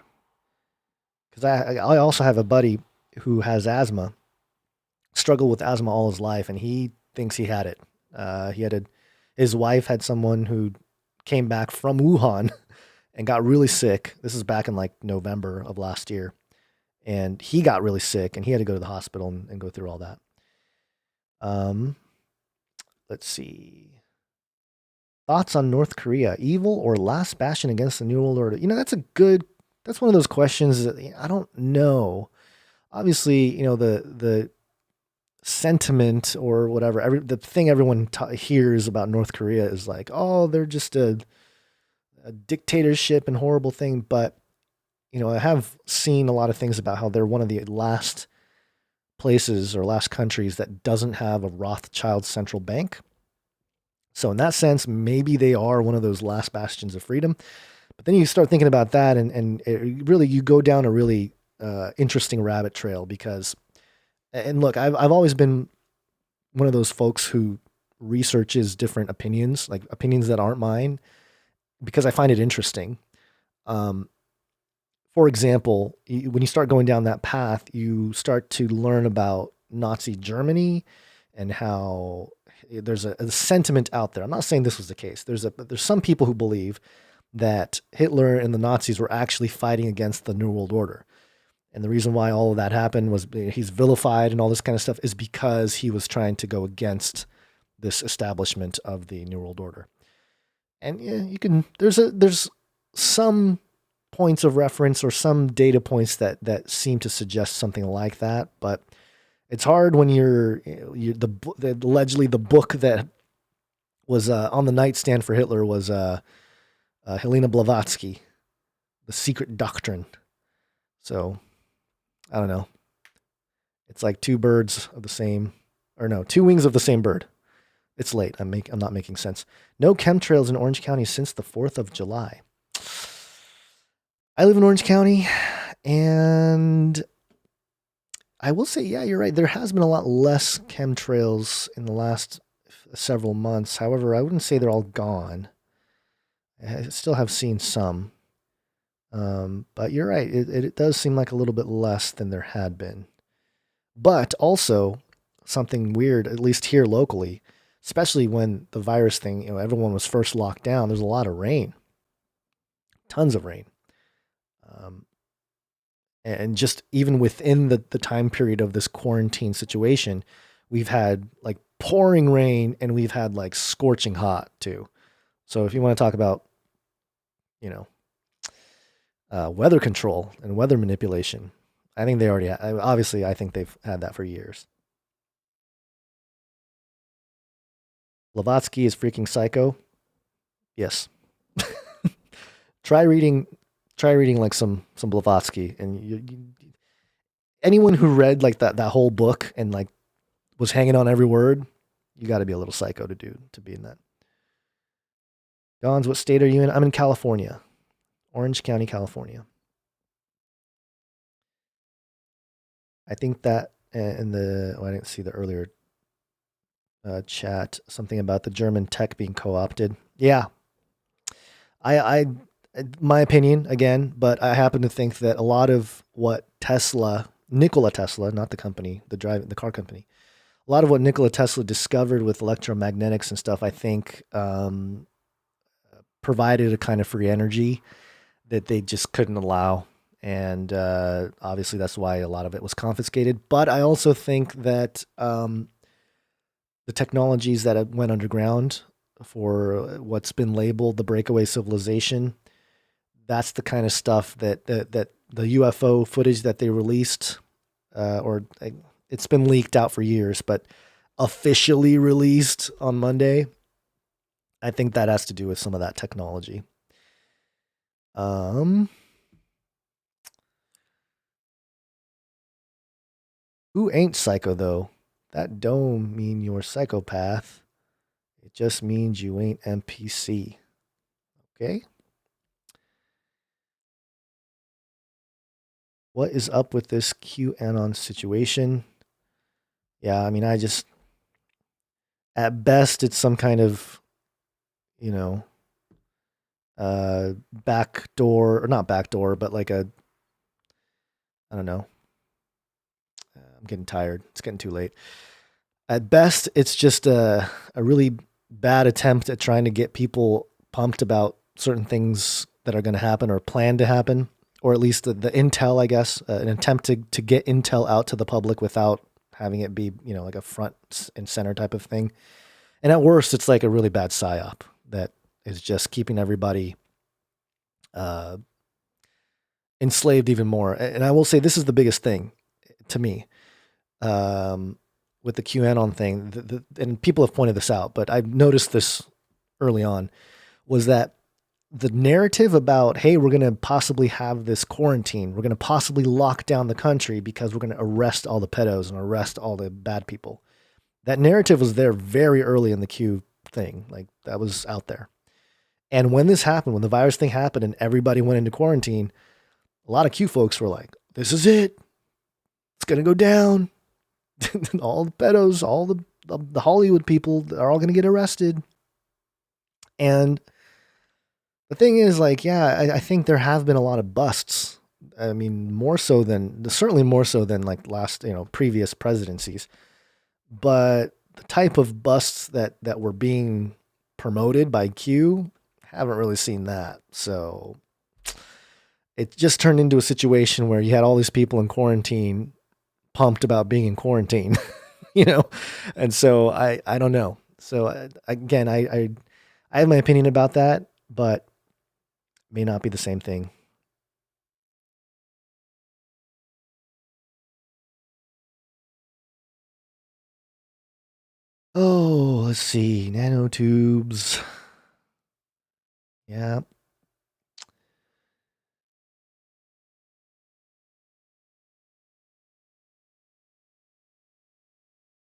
because I also have a buddy who has asthma, struggled with asthma all his life, and he thinks he had it. His wife had someone who came back from Wuhan and got really sick. This is back in like November of last year. And he got really sick and he had to go to the hospital and go through all that. Let's see. Thoughts on North Korea, evil or last bastion against the New World Order? That's one of those questions that I don't know. Obviously, the sentiment or whatever, the thing everyone hears about North Korea is like, oh, they're just a dictatorship and horrible thing. But, I have seen a lot of things about how they're one of the last places or last countries that doesn't have a Rothschild central bank. So in that sense, maybe they are one of those last bastions of freedom. But then you start thinking about that and it really, you go down a really interesting rabbit trail because, and look, I've always been one of those folks who researches different opinions, like opinions that aren't mine, because I find it interesting. For example, when you start going down that path, you start to learn about Nazi Germany and how there's a sentiment out there. I'm not saying this was the case. There's some people who believe that Hitler and the Nazis were actually fighting against the New World Order. And the reason why all of that happened was he's vilified and all this kind of stuff is because he was trying to go against this establishment of the New World Order. And yeah, you can there's some points of reference or some data points that seem to suggest something like that, but it's hard when allegedly the book that was on the nightstand for Hitler was Helena Blavatsky, The Secret Doctrine. So I don't know. It's like two wings of the same bird. It's late. I'm not making sense. No chemtrails in Orange County since the 4th of July. I live in Orange County, and I will say, yeah, you're right. There has been a lot less chemtrails in the last several months. However, I wouldn't say they're all gone. I still have seen some. But you're right. It does seem like a little bit less than there had been. But also, something weird, at least here locally, especially when the virus thing, everyone was first locked down, there's a lot of rain. Tons of rain. And just even within the time period of this quarantine situation, we've had like pouring rain and we've had like scorching hot too. So if you want to talk about, weather control and weather manipulation, I think they already obviously, I think they've had that for years. Blavatsky is freaking psycho. Yes. Try reading like some Blavatsky, and anyone who read like that whole book and like was hanging on every word, you got to be a little psycho to be in that. Gonz, what state are you in? I'm in California, Orange County, California. I think that I didn't see the earlier chat, something about the German tech being co-opted. Yeah, I my opinion again, but I happen to think that a lot of what Nikola Tesla, not the company, the car company, a lot of what Nikola Tesla discovered with electromagnetics and stuff, I think provided a kind of free energy that they just couldn't allow. And obviously that's why a lot of it was confiscated. But I also think that the technologies that went underground for what's been labeled the breakaway civilization, that's the kind of stuff that the UFO footage that they released, or it's been leaked out for years, but officially released on Monday. I think that has to do with some of that technology. Who ain't psycho though? That don't mean you're a psychopath. It just means you ain't NPC. Okay? What is up with this QAnon situation? Yeah, I mean, at best, it's some kind of, backdoor, or not backdoor, but like I don't know. I'm getting tired. It's getting too late. At best, it's just a really bad attempt at trying to get people pumped about certain things that are going to happen or plan to happen, or at least the intel, I guess, an attempt to get intel out to the public without having it be, like a front and center type of thing. And at worst, it's like a really bad psyop that is just keeping everybody enslaved even more. And I will say this is the biggest thing to me with the QAnon thing, and people have pointed this out, but I've noticed this early on, was that the narrative about, hey, we're going to possibly have this quarantine, we're going to possibly lock down the country because we're going to arrest all the pedos and arrest all the bad people. That narrative was there very early in the Q thing. Like, that was out there. And when this happened, when the virus thing happened and everybody went into quarantine, a lot of Q folks were like, this is it. It's going to go down. All the pedos, all the Hollywood people are all going to get arrested. And the thing is, like, yeah, I think there have been a lot of busts. I mean, certainly more so than like previous presidencies. But the type of busts that were being promoted by Q, haven't really seen that. So it just turned into a situation where you had all these people in quarantine pumped about being in quarantine, And so I don't know. So again, I have my opinion about that, but may not be the same thing. Oh, let's see. Nanotubes. Yeah.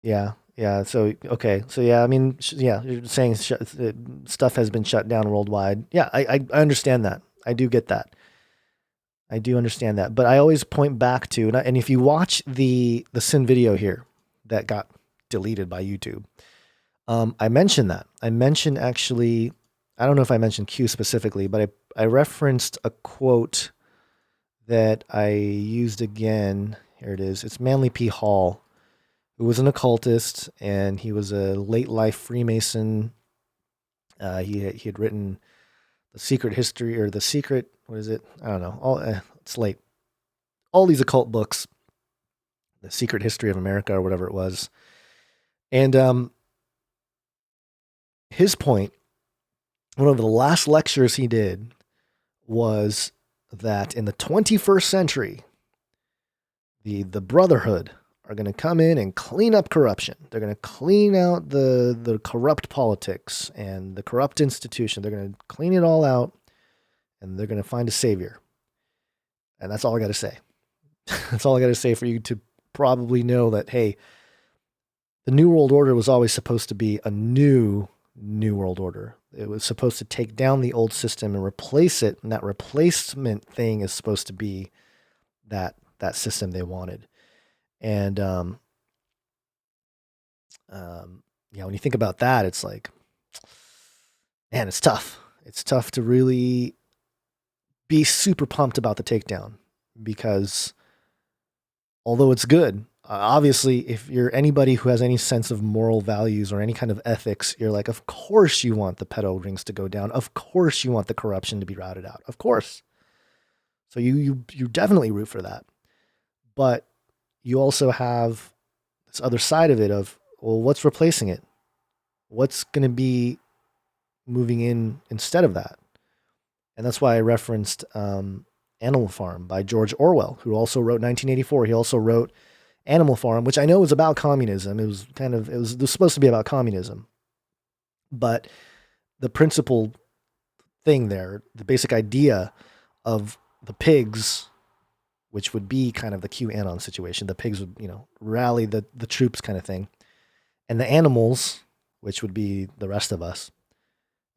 Yeah. Yeah. So, okay. So, yeah, I mean, yeah, you're saying stuff has been shut down worldwide. Yeah, I understand that. I do get that. I do understand that. But I always point back to, and if you watch the Sin video here that got deleted by YouTube, I mentioned that. I mentioned actually, I don't know if I mentioned Q specifically, but I referenced a quote that I used again. Here it is. It's Manly P. Hall, who was an occultist, and he was a late life Freemason. He had written the Secret History or the Secret. What is it? I don't know. It's late. All these occult books, the Secret History of America or whatever it was, and his point. One of the last lectures he did was that in the 21st century, the Brotherhood are going to come in and clean up corruption. They're going to clean out the corrupt politics and the corrupt institution. They're going to clean it all out, and they're going to find a savior. And that's all I got to say. That's all I got to say for you to probably know that, hey, the New World Order was always supposed to be a new World Order. It was supposed to take down the old system and replace it. And that replacement thing is supposed to be that system they wanted. And yeah, when you think about that, it's like, man, it's tough. It's tough to really be super pumped about the takedown because although it's good, obviously, if you're anybody who has any sense of moral values or any kind of ethics, you're like, of course you want the pedo rings to go down. Of course you want the corruption to be routed out. Of course. So you definitely root for that. But you also have this other side of it of, well, what's replacing it? What's going to be moving in instead of that? And that's why I referenced Animal Farm by George Orwell, who also wrote 1984. He also wrote Animal Farm, which I know was about communism. It was supposed to be about communism. But the principal thing there, the basic idea of the pigs, which would be kind of the QAnon situation, the pigs would, rally the troops kind of thing. And the animals, which would be the rest of us,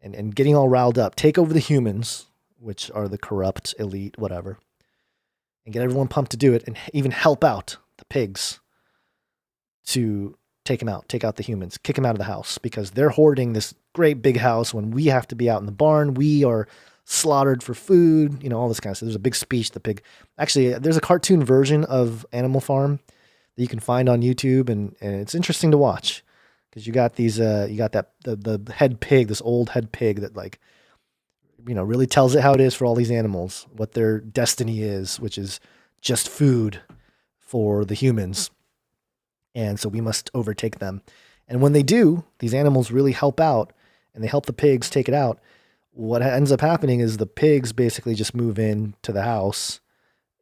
and getting all riled up, take over the humans, which are the corrupt elite, whatever, and get everyone pumped to do it, and even help out the pigs to take them out, take out the humans, kick them out of the house because they're hoarding this great big house when we have to be out in the barn. We are slaughtered for food, all this kind of stuff. There's a big speech. The pig, actually, there's a cartoon version of Animal Farm that you can find on YouTube, and it's interesting to watch because you got the head pig, this old head pig that really tells it how it is for all these animals, what their destiny is, which is just food for the humans. And so we must overtake them. And when they do, these animals really help out and they help the pigs take it out. What ends up happening is the pigs basically just move in to the house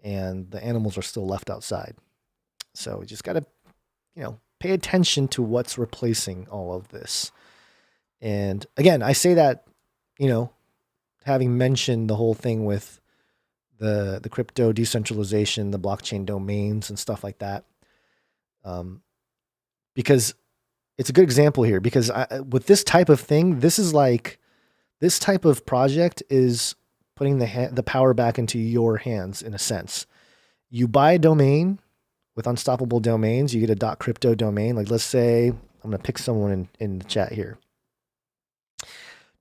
and the animals are still left outside. So we just got to, pay attention to what's replacing all of this. And again, I say that, having mentioned the whole thing with the crypto decentralization, the blockchain domains and stuff like that. Because it's a good example here because with this type of thing, this type of project is putting the power back into your hands in a sense. You buy a domain with Unstoppable Domains, you get a .crypto domain. Like let's say, I'm going to pick someone in the chat here.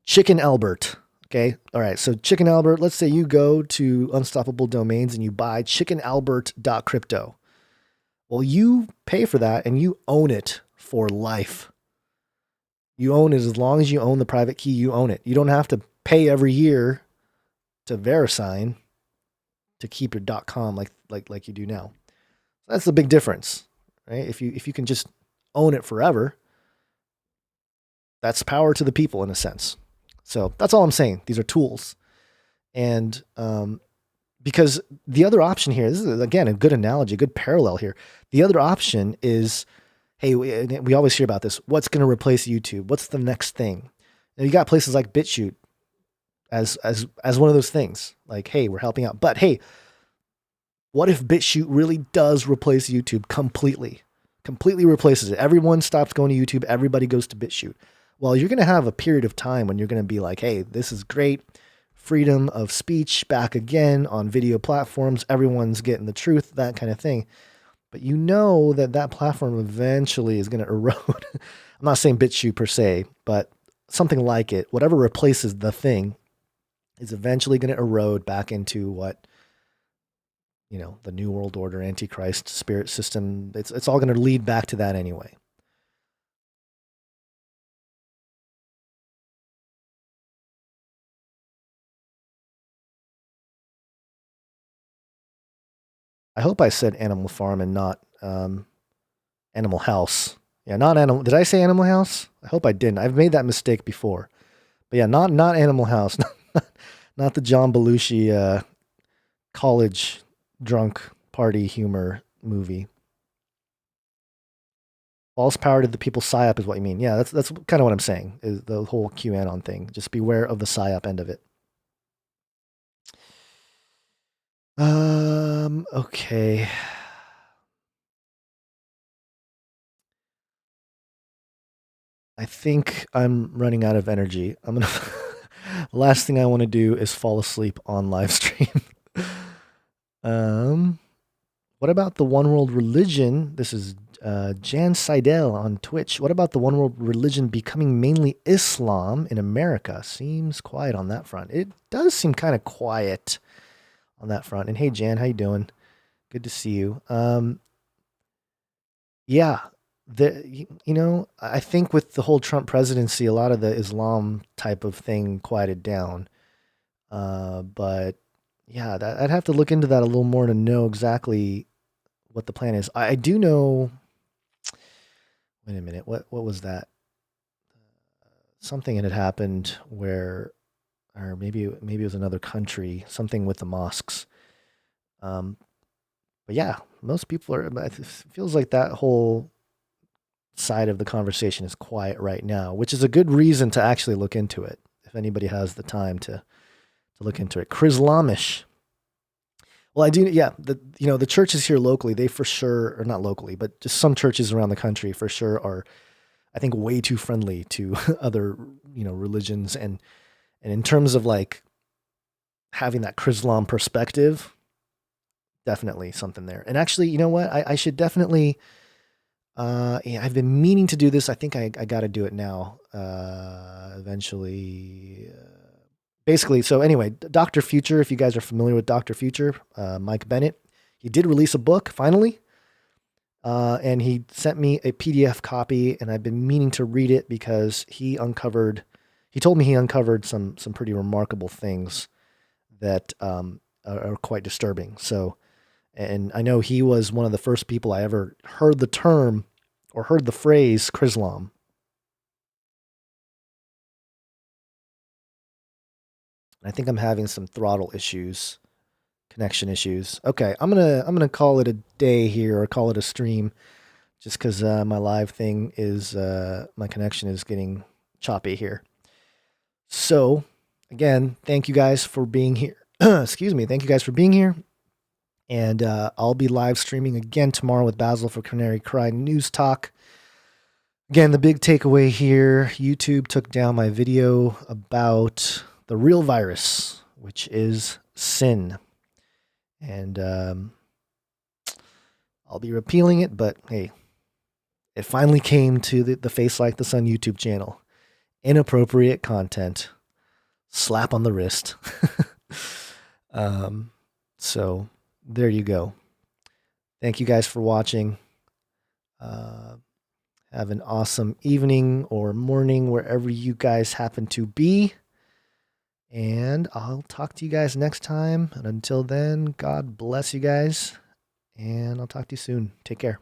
Chicken Albert. Okay. All right. So Chicken Albert, let's say you go to Unstoppable Domains and you buy chickenalbert.crypto. Well, you pay for that and you own it for life. You own it as long as you own the private key, you own it. You don't have to pay every year to VeriSign to keep your .com like you do now. That's the big difference, right? If you can just own it forever, that's power to the people in a sense. So that's all I'm saying. These are tools. And because the other option here, this is again a good analogy, a good parallel here. The other option is, hey, we always hear about this. What's going to replace YouTube? What's the next thing? And you got places like BitChute as one of those things. Like, hey, we're helping out. But hey, what if BitChute really does replace YouTube completely? Completely replaces it. Everyone stops going to YouTube. Everybody goes to BitChute. Well, you're going to have a period of time when you're going to be like, hey, this is great. Freedom of speech back again on video platforms. Everyone's getting the truth, that kind of thing. But you know that platform eventually is going to erode. I'm not saying BitChute per se, but something like it. Whatever replaces the thing is eventually going to erode back into what, the New World Order, Antichrist, spirit system. It's all going to lead back to that anyway. I hope I said Animal Farm and not Animal House. Yeah, not Animal. Did I say Animal House? I hope I didn't. I've made that mistake before. But yeah, not Animal House. Not the John Belushi college drunk party humor movie. False power to the people psyop is what you mean. Yeah, that's kind of what I'm saying. Is the whole QAnon thing. Just beware of the psyop end of it. Okay. I think I'm running out of energy. I'm gonna. The last thing I want to do is fall asleep on live stream. What about the one world religion? This is Jan Seidel on Twitch. What about the one world religion becoming mainly Islam in America? Seems quiet on that front. It does seem kind of quiet on that front. And hey, Jan, how you doing? Good to see you. Yeah, I think with the whole Trump presidency, a lot of the Islam type of thing quieted down. But yeah, I'd have to look into that a little more to know exactly what the plan is. I do know. Wait a minute. What was that? Something had happened where, or maybe it was another country. Something with the mosques. But yeah, most people are. It feels like that whole side of the conversation is quiet right now, which is a good reason to actually look into it. If anybody has the time to look into it, Chrislamish. Well, I do. Yeah, the churches here locally, they for sure, or not locally, but just some churches around the country for sure are, I think, way too friendly to other religions, and in terms of like having that Chrislam perspective, definitely something there. And actually, you know what? I should definitely. Yeah, I've been meaning to do this. I think I got to do it now. Eventually. Basically, so anyway, Dr. Future, if you guys are familiar with Dr. Future, Mike Bennett, he did release a book finally. And he sent me a PDF copy, and I've been meaning to read it because he told me he uncovered some pretty remarkable things that are quite disturbing. So, and I know he was one of the first people I ever heard the term or heard the phrase Chrislam. I think I'm having some throttle issues, connection issues. Okay, I'm gonna call it a day here, or call it a stream, just because my live thing is my connection is getting choppy here. So, again, thank you guys for being here. Excuse me. Thank you guys for being here. And I'll be live streaming again tomorrow with Basil for Canary Cry News Talk. Again, the big takeaway here, YouTube took down my video about the real virus, which is sin. And I'll be repealing it, but hey, it finally came to the Face Like the Sun YouTube channel. Inappropriate content. Slap on the wrist. So there you go. Thank you guys for watching. Have an awesome evening or morning wherever you guys happen to be. And I'll talk to you guys next time. And until then, God bless you guys. And I'll talk to you soon. Take care.